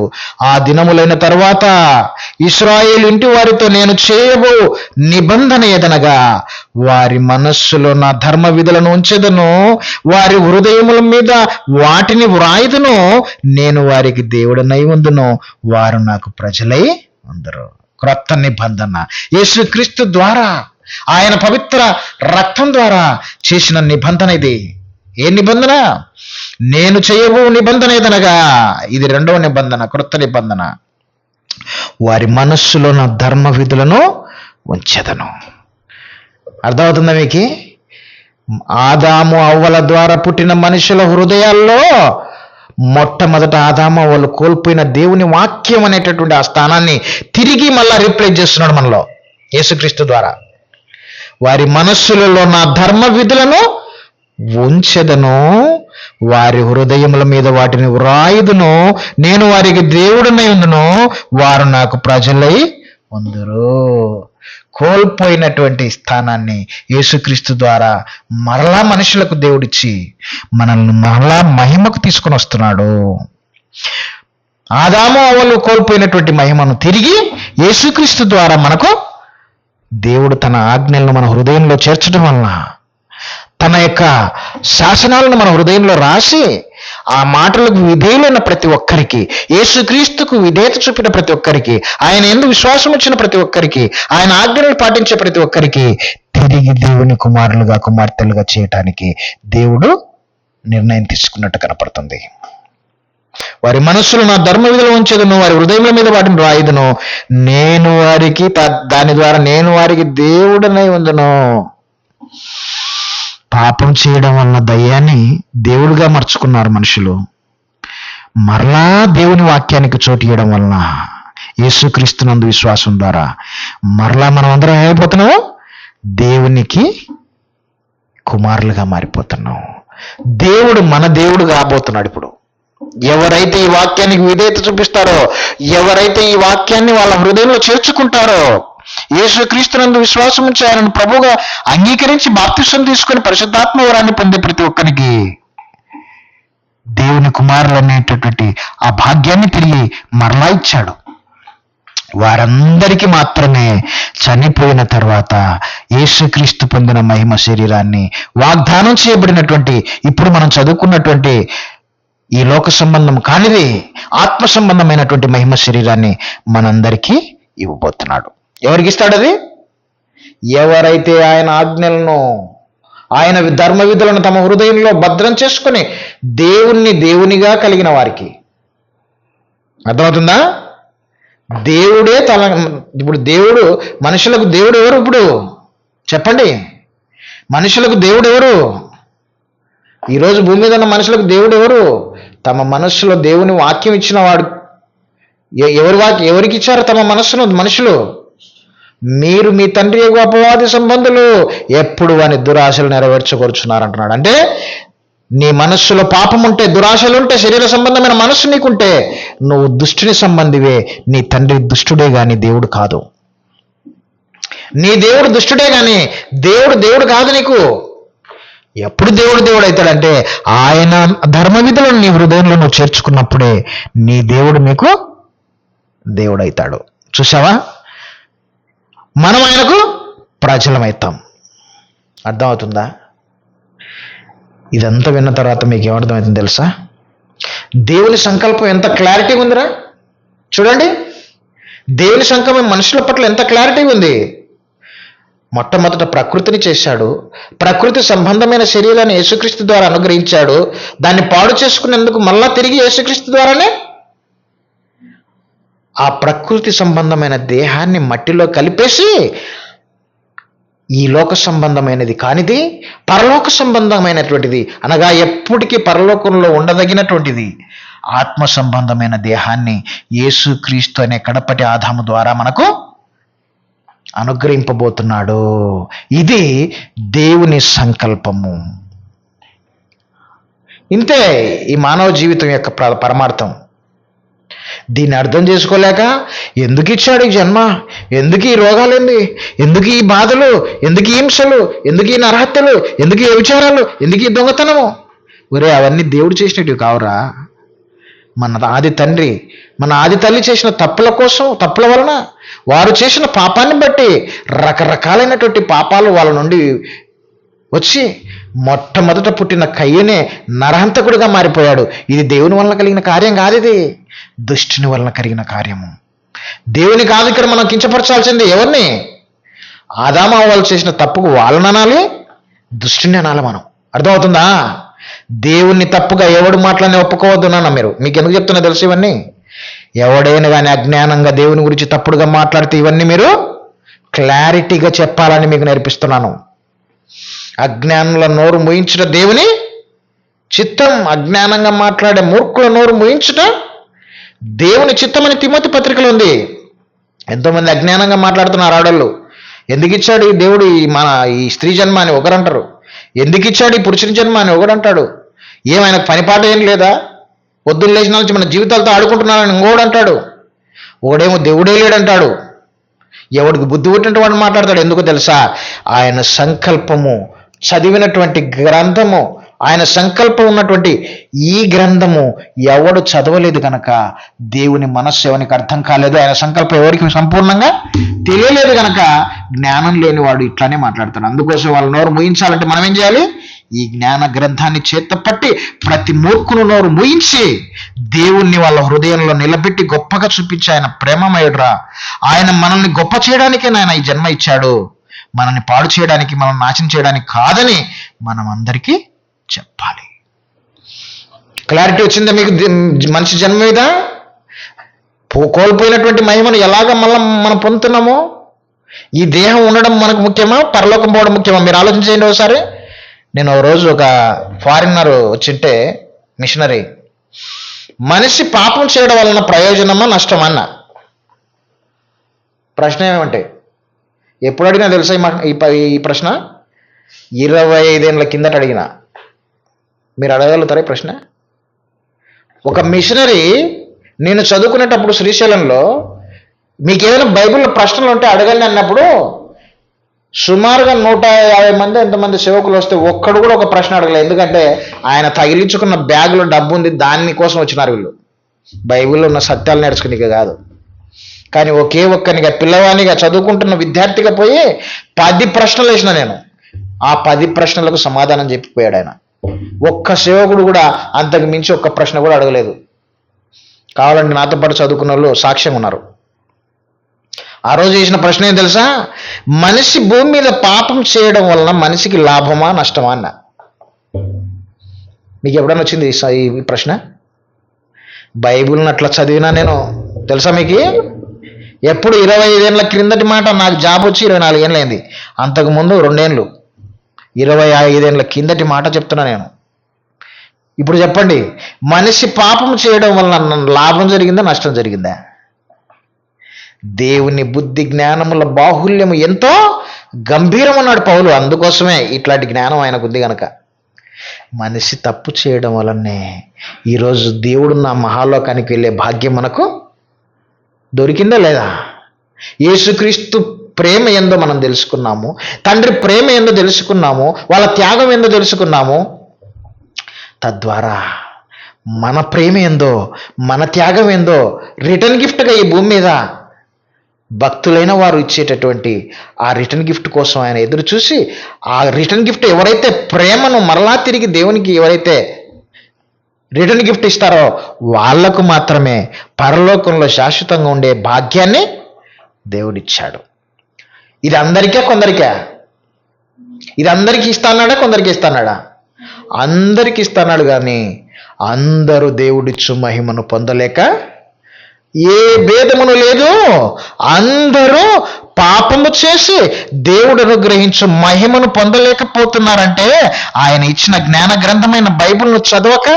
Speaker 1: ఆ దినములైన తర్వాత ఇశ్రాయేలు ఇంటి వారితో నేను చేయబో నిబంధన ఏదనగా, వారి మనస్సులో నా ధర్మ విధులను ఉంచెదను, వారి హృదయముల మీద వాటిని వ్రాయుదును, నేను వారికి దేవుడనై ఉందును, వారు నాకు ప్రజలై ఉందరు. క్రొత్త నిబంధన యేసుక్రీస్తు ద్వారా, ఆయన పవిత్ర రక్తం ద్వారా చేసిన నిబంధన ఇది. ఏ నిబంధన? నేను చేయబో నిబంధన ఏదనగా, ఇది రెండవ నిబంధన, క్రొత్త నిబంధన. వారి మనస్సులో నా ధర్మ విధులను ఉంచెదను. అర్థమవుతుందా మీకు? ఆదాము అవ్వల ద్వారా పుట్టిన మనుషుల హృదయాల్లో మొట్టమొదట ఆదాము అవ్వలు కోల్పోయిన దేవుని వాక్యం అనేటటువంటి ఆ స్థానాన్ని తిరిగి మళ్ళా రీప్లేస్ చేస్తున్నాడు మనలో యేసుక్రీస్తు ద్వారా. వారి మనస్సులలో నా ధర్మ విధులను ఉంచెదను, వారి హృదయముల మీద వాటిని వ్రాయుదును, నేను వారికి దేవుడనై ఉందును, వారు నాకు ప్రజలై ఉందురు. కోల్పోయినటువంటి స్థానాన్ని యేసుక్రీస్తు ద్వారా మరలా మనుషులకు దేవుడిచ్చి మనల్ని మరలా మహిమకు తీసుకొని వస్తున్నాడు. ఆదాము అవ్వలు కోల్పోయినటువంటి మహిమను తిరిగి యేసుక్రీస్తు ద్వారా మనకు దేవుడు తన ఆజ్ఞలను మన హృదయంలో చేర్చడం వలన, తన యొక్క శాసనాలను మన హృదయంలో రాసి ఆ మాటలకు విధేయులైన ప్రతి ఒక్కరికి, యేసుక్రీస్తుకు విధేయత చూపిన ప్రతి ఒక్కరికి, ఆయన యందు విశ్వాసం వచ్చిన ప్రతి ఒక్కరికి, ఆయన ఆజ్ఞలను పాటించే ప్రతి ఒక్కరికి తిరిగి దేవుని కుమారులుగా కుమార్తెలుగా చేయటానికి దేవుడు నిర్ణయం తీసుకున్నట్టు కనపడుతుంది. వారి మనస్సులో నా ధర్మ విధులు ఉంచెదను, వారి హృదయముల మీద వాటిని రాయుదును, నేను వారికి దాని ద్వారా నేను వారికి దేవుడనై ఉందును. పాపం చేయడం వలన దయ్యాన్ని దేవుడిగా మర్చుకున్నారు మనుషులు. మరలా దేవుని వాక్యానికి చోటు ఇవ్వడం వలన, యేసుక్రీస్తునందు విశ్వాసం ద్వారా మరలా మనం అందరం ఏమైపోతున్నాం? దేవునికి కుమారులుగా మారిపోతున్నాం. దేవుడు మన దేవుడు కాబోతున్నాడు. ఇప్పుడు ఎవరైతే ఈ వాక్యానికి విధేయత చూపిస్తారో, ఎవరైతే ఈ వాక్యాన్ని వాళ్ళ హృదయంలో చేర్చుకుంటారో, యేసుక్రీస్తునందు విశ్వాసం ఉంచి ఆయనను ప్రభువుగా అంగీకరించి బాప్తిసం తీసుకొని పరిశుద్ధాత్మ వరాన్ని పొందే ప్రతి ఒక్కరికి దేవుని కుమారులు అనేటటువంటి ఆ భాగ్యాన్ని తిరిగి మరలా ఇచ్చాడు. వారందరికీ మాత్రమే చనిపోయిన తర్వాత యేసుక్రీస్తు పొందిన మహిమ శరీరాన్ని, వాగ్దానం చేయబడినటువంటి ఇప్పుడు మనం చదువుకున్నటువంటి ఈ లోక సంబంధం కానిది ఆత్మ సంబంధమైనటువంటి మహిమ శరీరాన్ని మనందరికీ ఇవ్వబోతున్నాడు. ఎవరికి ఇస్తాడు అది? ఎవరైతే ఆయన ఆజ్ఞలను, ఆయన ధర్మ విధులను తమ హృదయంలో భద్రం చేసుకుని దేవుణ్ణి దేవునిగా కలిగిన వారికి. అర్థమవుతుందా? దేవుడే ఇప్పుడు దేవుడు మనుషులకు దేవుడు ఎవరు? ఇప్పుడు చెప్పండి, మనుషులకు దేవుడు ఎవరు? ఈరోజు భూమి మీద ఉన్న మనుషులకు దేవుడు ఎవరు? తమ మనస్సులో దేవుని వాక్యం ఇచ్చిన వాడు. ఎవరికి ఇచ్చారు తమ మనస్సును మనుషులు? మీరు మీ తండ్రి యొక్క అపవాది సంబంధులు, ఎప్పుడు వాని దురాశలు నెరవేర్చగొరుచున్నారు అంటున్నాడు. అంటే నీ మనస్సులో పాపం ఉంటే, దురాశలు ఉంటే, శరీర సంబంధమైన మనస్సు నీకుంటే నువ్వు దుష్టుని సంబంధివే. నీ తండ్రి దుష్టుడే గాని దేవుడు కాదు. నీ దేవుడు దుష్టుడే గాని దేవుడు కాదు నీకు. ఎప్పుడు దేవుడు అవుతాడంటే ఆయన ధర్మ విధులను నీ హృదయంలో నువ్వు చేర్చుకున్నప్పుడే నీ దేవుడు నీకు దేవుడవుతాడు. చూసావా? మనం ఆయనకు ప్రజలమవుతాం. అర్థమవుతుందా? ఇదంతా విన్న తర్వాత మీకు ఏమర్థమవుతుంది తెలుసా? దేవుని సంకల్పం ఎంత క్లారిటీ ఉందిరా. చూడండి, దేవుని సంకల్పం మనుషుల పట్ల ఎంత క్లారిటీ ఉంది. మొట్టమొదట ప్రకృతిని చేశాడు. ప్రకృతి సంబంధమైన శరీరాన్ని యేసుక్రీస్తు ద్వారా అనుగ్రహించాడు. దాన్ని పాడు చేసుకునేందుకు మళ్ళా తిరిగి యేసుక్రీస్తు ద్వారానే ఆ ప్రకృతి సంబంధమైన దేహాన్ని మట్టిలో కలిపేసి ఈ లోక సంబంధమైనది కానిది పరలోక సంబంధమైనటువంటిది, అనగా ఎప్పటికీ పరలోకంలో ఉండదగినటువంటిది ఆత్మ సంబంధమైన దేహాన్ని యేసుక్రీస్తు అనే కడపటి ఆదాము ద్వారా మనకు అనుగ్రహింపబోతున్నాడు. ఇది దేవుని సంకల్పము. ఇంతే ఈ మానవ జీవితం యొక్క పరమార్థం. దీన్ని అర్థం చేసుకోలేక ఎందుకు ఇచ్చాడు ఈ జన్మ, ఎందుకు ఈ రోగాలేంది, ఎందుకు ఈ బాధలు, ఎందుకు ఈ హింసలు, ఎందుకు ఈ నరహత్యలు, ఎందుకు ఈ విచారాలు, ఎందుకు ఈ దొంగతనము? ఒరే, అవన్నీ దేవుడు చేసినట్టు కావురా. మన ఆది తండ్రి, మన ఆది తల్లి చేసిన తప్పుల వలన, వారు చేసిన పాపాన్ని బట్టి రకరకాలైనటువంటి పాపాలు వాళ్ళ నుండి వచ్చి మొట్టమొదట పుట్టిన కయ్యనే నరహంతకుడిగా మారిపోయాడు. ఇది దేవుని వలన కలిగిన కార్యం కాదు, ఇది దుష్టుని వలన కలిగిన కార్యము. దేవుని కాదు ఇక్కడ మనం కించపరచాల్సింది. ఎవరిని? ఆదాము వాళ్ళు చేసిన తప్పుకు వాళ్ళని అనాలి, దుష్టుని అనాలి మనం. అర్థమవుతుందా? దేవుణ్ణి తప్పుగా ఎవడు మాట్లాడినా ఒప్పుకోవద్దు నాన్న. మీకు ఎందుకు చెప్తున్నా తెలుసు? ఇవన్నీ ఎవడైనా కానీ అజ్ఞానంగా దేవుని గురించి తప్పుడుగా మాట్లాడితే ఇవన్నీ మీరు క్లారిటీగా చెప్పాలని మీకు నేర్పిస్తున్నాను. అజ్ఞానుల నోరు మూయించుట దేవుని చిత్తం. అజ్ఞానంగా మాట్లాడే మూర్ఖుల నోరు మూయించుట దేవుని చిత్తం అని తిమోతి పత్రికలో ఉంది. ఎంతోమంది అజ్ఞానంగా మాట్లాడుతున్నారు ఆడళ్ళు. ఎందుకు ఇచ్చాడు ఈ దేవుడు ఈ స్త్రీ జన్మ అని ఒకరంటారు, ఎందుకు ఇచ్చాడు ఈ పురుషుని జన్మ అని ఒకడంటాడు. ఏమైనా పనిపాట ఏం లేదా? పొద్దున్న లేచిన నుంచి మన జీవితాలతో ఆడుకుంటున్నారని ఇంకోడు అంటాడు. ఒకడేమో దేవుడే లేడంటాడు. ఎవడికి బుద్ధి పుట్టినట్టు వాడు మాట్లాడతాడు. ఎందుకో తెలుసా? ఆయన సంకల్పము చదివినటువంటి గ్రంథము, ఆయన సంకల్పం ఉన్నటువంటి ఈ గ్రంథము ఎవడు చదవలేదు కనుక దేవుని మనస్సు ఎవరికి అర్థం కాలేదు. ఆయన సంకల్పం ఎవరికి సంపూర్ణంగా తెలియలేదు కనుక జ్ఞానం లేని వాడు ఇట్లానే మాట్లాడతాడు. అందుకోసం వాళ్ళ నోరు మూయించాలంటే మనం ఏం చేయాలి? ఈ జ్ఞాన గ్రంథాన్ని చేతపట్టి ప్రతి మూర్ఖును నోరు మూయించి దేవుణ్ణి వాళ్ళ హృదయంలో నిలబెట్టి గొప్పగా చూపించి ఆయన ప్రేమమయుడురా, ఆయన మనల్ని గొప్ప చేయడానికే ఆయన ఈ జన్మ ఇచ్చాడు, మనల్ని పాడు చేయడానికి, మనల్ని నాశనం చేయడానికి కాదని మనం అందరికీ చెప్పాలి. క్లారిటీ వచ్చిందా మీకు? మనిషి జన్మ మీద కోల్పోయినటువంటి మహిమను ఎలాగ మళ్ళీ మనం పొందుతున్నామో, ఈ దేహం ఉండడం మనకు ముఖ్యమా, పరలోకం పోవడం ముఖ్యమా? మీరు ఆలోచించండి ఒకసారి. నేను ఒక రోజు ఒక ఫారినర్ వచ్చింటే, మిషనరీ, మనిషి పాపం చేయడం వలన ప్రయోజనమా నష్టమా అన్న ప్రశ్న ఏమంటే ఎప్పుడు అడిగినా తెలుసా ఈ ప్రశ్న? 25 ఏళ్ళ కిందట అడిగిన. మీరు అడగలుగుతారా ఈ ప్రశ్న? ఒక మిషనరీ నేను చదువుకునేటప్పుడు శ్రీశైలంలో మీకు ఏదైనా బైబిల్లో ప్రశ్నలు ఉంటే అడగండి అన్నప్పుడు సుమారుగా 150 మంది ఎంతమంది సేవకులు వస్తే ఒక్కడు కూడా ఒక ప్రశ్న అడగలేదు. ఎందుకంటే ఆయన తగిలించుకున్న బ్యాగులో డబ్బు ఉంది, దానికోసం వచ్చినారు వీళ్ళు. బైబిల్లో ఉన్న సత్యాలు నేర్చుకునేక కాదు. కానీ ఒకే ఒక్కనిగా పిల్లవానిగా చదువుకుంటున్న విద్యార్థిగా పోయి 10 ప్రశ్నలు వేసిన నేను. ఆ 10 ప్రశ్నలకు సమాధానం చెప్పిపోయాడు ఆయన. ఒక్క సేవకుడు కూడా అంతకు మించి ఒక్క ప్రశ్న కూడా అడగలేదు. కావాలంటే నాతో పాటు చదువుకున్న వాళ్ళు సాక్ష్యంగా ఉన్నారు. ఆ రోజు చేసిన ప్రశ్న ఏం తెలుసా? మనిషి భూమి మీద పాపం చేయడం వలన మనిషికి లాభమా నష్టమా అన్న. మీకు ఎప్పుడైనా వచ్చింది ఈ ప్రశ్న? బైబిల్ని అట్లా చదివినా నేను తెలుసా మీకు? ఎప్పుడు 25 ఏళ్ళ క్రిందటి మాట. నాకు జాబ్ వచ్చి 24 ఏళ్ళు అయింది. అంతకుముందు 2 ఏళ్ళు, 25 ఏళ్ళ కిందటి మాట చెప్తున్నా నేను. ఇప్పుడు చెప్పండి, మనిషి పాపం చేయడం వలన లాభం జరిగిందా నష్టం జరిగిందా? దేవుని బుద్ధి జ్ఞానముల బాహుల్యము ఎంతో గంభీరం అన్నాడు పౌలు. అందుకోసమే ఇట్లాంటి జ్ఞానం ఆయనకు ఉంది కనుక. మనిషి తప్పు చేయడం వలనే ఈరోజు దేవుడు నా మహాలోకానికి వెళ్ళే భాగ్యం మనకు దొరికిందా లేదా? యేసుక్రీస్తు ప్రేమ ఏందో మనం తెలుసుకున్నాము, తండ్రి ప్రేమ ఏందో తెలుసుకున్నాము, వాళ్ళ త్యాగం ఏందో తెలుసుకున్నాము. తద్వారా మన ప్రేమ ఏందో, మన త్యాగం ఏందో రిటర్న్ గిఫ్ట్గా ఈ భూమి మీద భక్తులైన వారు ఇచ్చేటటువంటి ఆ రిటర్న్ గిఫ్ట్ కోసం ఆయన ఎదురు చూసి, ఆ రిటర్న్ గిఫ్ట్ ఎవరైతే ప్రేమను మరలా తిరిగి దేవునికి ఎవరైతే రిటర్న్ గిఫ్ట్ ఇస్తారో వాళ్లకు మాత్రమే పరలోకంలో శాశ్వతంగా ఉండే భాగ్యాన్ని దేవుడిచ్చాడు. ఇది అందరికీ కొందరికా? ఇది అందరికీ ఇస్తాన్నాడా కొందరికి ఇస్తాన్నాడా? అందరికి ఇస్తాన్నాడు. కానీ అందరూ దేవుడిచ్చు మహిమను పొందలేక ఏ భేదమును లేదు, అందరూ పాపము చేసి దేవుడు అనుగ్రహించు మహిమను పొందలేకపోతున్నారంటే ఆయన ఇచ్చిన జ్ఞాన గ్రంథమైన బైబిల్ను చదవక,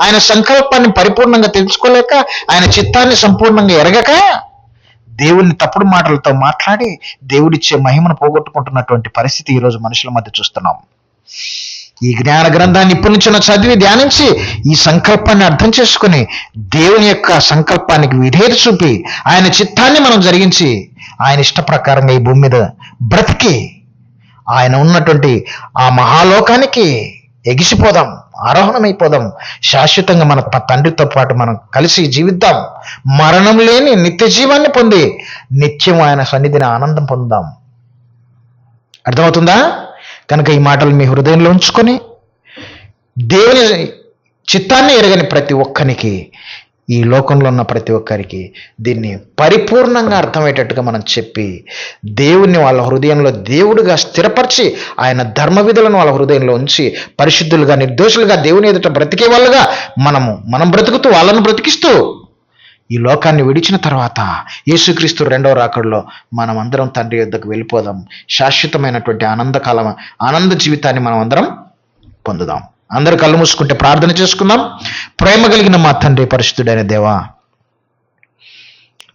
Speaker 1: ఆయన సంకల్పాన్ని పరిపూర్ణంగా తెలుసుకోలేక, ఆయన చిత్తాన్ని సంపూర్ణంగా ఎరగక, దేవుని తప్పుడు మాటలతో మాట్లాడి దేవుడిచ్చే మహిమను పోగొట్టుకుంటున్నటువంటి పరిస్థితి ఈరోజు మనుషుల మధ్య చూస్తున్నాం.
Speaker 2: ఈ జ్ఞాన గ్రంథాన్ని ఇప్పటి నుంచి చదివి ధ్యానించి ఈ సంకల్పాన్ని అర్థం చేసుకుని దేవుని యొక్క సంకల్పానికి విధేయత చూపి ఆయన చిత్తాన్ని మనం జరిగించి ఆయన ఇష్ట ప్రకారంగా ఈ భూమి మీద బ్రతికి ఆయన ఉన్నటువంటి ఆ మహాలోకానికి ఎగిసిపోదాం, ఆరోహణమైపోదాం. శాశ్వతంగా మన తండ్రితో పాటు మనం కలిసి జీవిద్దాం. మరణం లేని నిత్య జీవాన్ని పొంది నిత్యం ఆయన సన్నిధిని ఆనందం పొందుదాం. అర్థమవుతుందా? కనుక ఈ మాటలు మీ హృదయంలో ఉంచుకొని దేవుని చిత్తాన్ని ఎరగని ప్రతి ఒక్కరికి, ఈ లోకంలో ఉన్న ప్రతి ఒక్కరికి దీన్ని పరిపూర్ణంగా అర్థమయ్యేటట్టుగా మనం చెప్పి దేవుణ్ణి వాళ్ళ హృదయంలో దేవుడిగా స్థిరపరిచి ఆయన ధర్మ విధులను వాళ్ళ హృదయంలో ఉంచి పరిశుద్ధులుగా నిర్దోషులుగా దేవుని ఎదుట బ్రతికే వాళ్ళుగా మనం బ్రతుకుతూ వాళ్ళను బ్రతికిస్తూ ఈ లోకాన్ని విడిచిన తర్వాత యేసుక్రీస్తు రెండవ రాకడలో మనం అందరం తండ్రి యొద్దకు వెళ్ళిపోదాం. శాశ్వతమైనటువంటి ఆనంద జీవితాన్ని మనం అందరం పొందుదాం. అందరు కళ్ళు మూసుకుంటే ప్రార్థన చేసుకుందాం. ప్రేమ కలిగిన మా తండ్రి, పరిశుద్ధుడైన దేవా,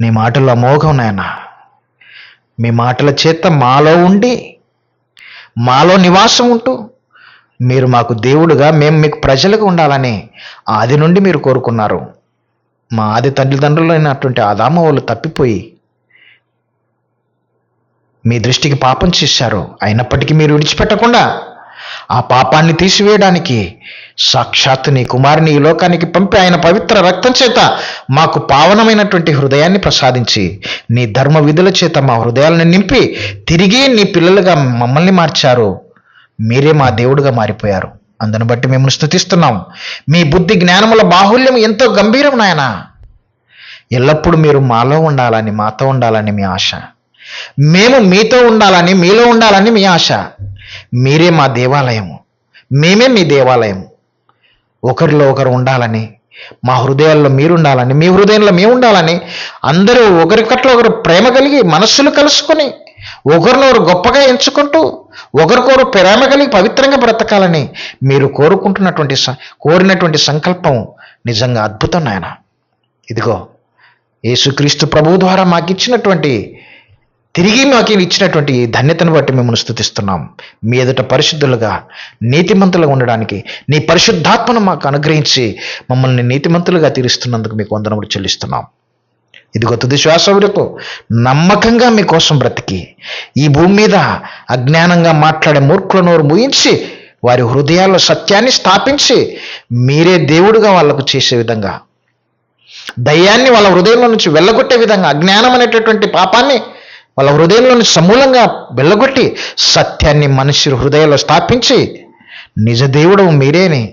Speaker 2: నీ మాటల్లో అమోఘం నాయన. మీ మాటల చేత మాలో ఉండి మాలో నివాసం ఉంటూ మీరు మాకు దేవుడుగా, మేము మీకు ప్రజలుగా ఉండాలని ఆది నుండి మీరు కోరుకున్నారు. మా ఆది తల్లిదండ్రులైనటువంటి ఆదాము వాళ్ళు తప్పిపోయి మీ దృష్టికి పాపం చేశారు. అయినప్పటికీ మీరు విడిచిపెట్టకుండా ఆ పాపాన్ని తీసివేయడానికి సాక్షాత్తు నీ కుమారుని ఈ లోకానికి పంపి ఆయన పవిత్ర రక్తం చేత మాకు పావనమైనటువంటి హృదయాన్ని ప్రసాదించి నీ ధర్మ విధుల చేత మా హృదయాలను నింపి తిరిగి నీ పిల్లలుగా మమ్మల్ని మార్చారు. మీరే మా దేవుడుగా మారిపోయారు. అందును బట్టి మేము స్తుతిస్తున్నాం. మీ బుద్ధి జ్ఞానముల బాహుల్యం ఎంతో గంభీరం నాయన. ఎల్లప్పుడూ మీరు మాలో ఉండాలని, మాతో ఉండాలని మీ ఆశ. మేము మీతో ఉండాలని, మీలో ఉండాలని మీ ఆశ. మీరే మా దేవాలయము, మేమే మీ దేవాలయం. ఒకరిలో ఒకరు ఉండాలని, మా హృదయాల్లో మీరు ఉండాలని, మీ హృదయంలో మేము ఉండాలని, అందరూ ఒకరికట్లో ఒకరు ప్రేమ కలిగి మనస్సులు కలుసుకొని ఒకరినొకరు గొప్పగా ఎంచుకుంటూ ఒకరికొకరు ప్రేమ కలిగి పవిత్రంగా బ్రతకాలని మీరు కోరినటువంటి సంకల్పం నిజంగా అద్భుతం నాయన. ఇదిగో యేసుక్రీస్తు ప్రభువు ద్వారా తిరిగి మాకు ఇచ్చినటువంటి ధన్యతను బట్టి మిమ్మల్ని స్తుతిస్తున్నాం. మీ ఎదుట పరిశుద్ధులుగా నీతిమంతులుగా ఉండడానికి నీ పరిశుద్ధాత్మను మాకు అనుగ్రహించి మమ్మల్ని నీతిమంతులుగా తీరుస్తున్నందుకు మీకు వందనములు చెల్లిస్తున్నాం. ఇదిగో తుది శ్వాస వరకు నమ్మకంగా మీకోసం బ్రతికి ఈ భూమి మీద అజ్ఞానంగా మాట్లాడే మూర్ఖుల నోరు ముయించి వారి హృదయాల్లో సత్యాన్ని స్థాపించి మీరే దేవుడుగా వాళ్ళకు చేసే విధంగా, దయ్యాన్ని వాళ్ళ హృదయంలో నుంచి వెళ్ళగొట్టే విధంగా, అజ్ఞానం అనేటటువంటి పాపాన్ని వాళ్ళ హృదయంలోని సమూలంగా వెళ్ళగొట్టి సత్యాన్ని మనిషి హృదయంలో స్థాపించి నిజ దేవుడు మీరేని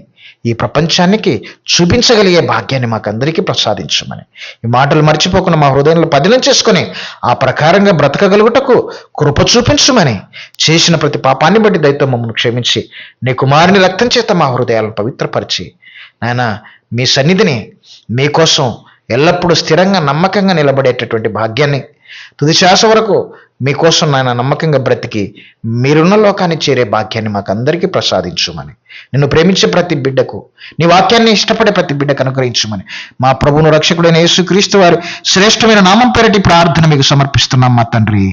Speaker 2: ఈ ప్రపంచానికి చూపించగలిగే భాగ్యాన్ని మాకందరికీ ప్రసాదించమని, ఈ మాటలు మర్చిపోకుండా మా హృదయంలో పదిలం చేసుకొని ఆ ప్రకారంగా బ్రతకగలుగుటకు కృప చూపించమని, చేసిన ప్రతి పాపాన్ని బట్టి దయతో మమ్మల్ని క్షమించి నీ కుమారుని రక్తం చేత మా హృదయాలను పవిత్రపరిచి నాయన మీ సన్నిధిని మీకోసం ఎల్లప్పుడూ స్థిరంగా నమ్మకంగా నిలబడేటటువంటి భాగ్యాన్ని, తుది శ్వాస వరకు మీకోసం నాయన నమ్మకంగా బ్రతికి మీరున్న లోకాన్ని చేరే భాగ్యాన్ని మాకు అందరికీ ప్రసాదించుమని, నిన్ను ప్రేమించే ప్రతి బిడ్డకు, నీ వాక్యాన్ని ఇష్టపడే ప్రతి బిడ్డకు అనుగ్రహించుమని మా ప్రభువును రక్షకుడైన యేసుక్రీస్తు వారి శ్రేష్టమైన నామం పేరటి ప్రార్థన మీకు సమర్పిస్తున్నాం మా తండ్రి.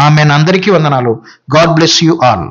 Speaker 2: ఆమెన్. అందరికీ వందనాలు. God bless you all.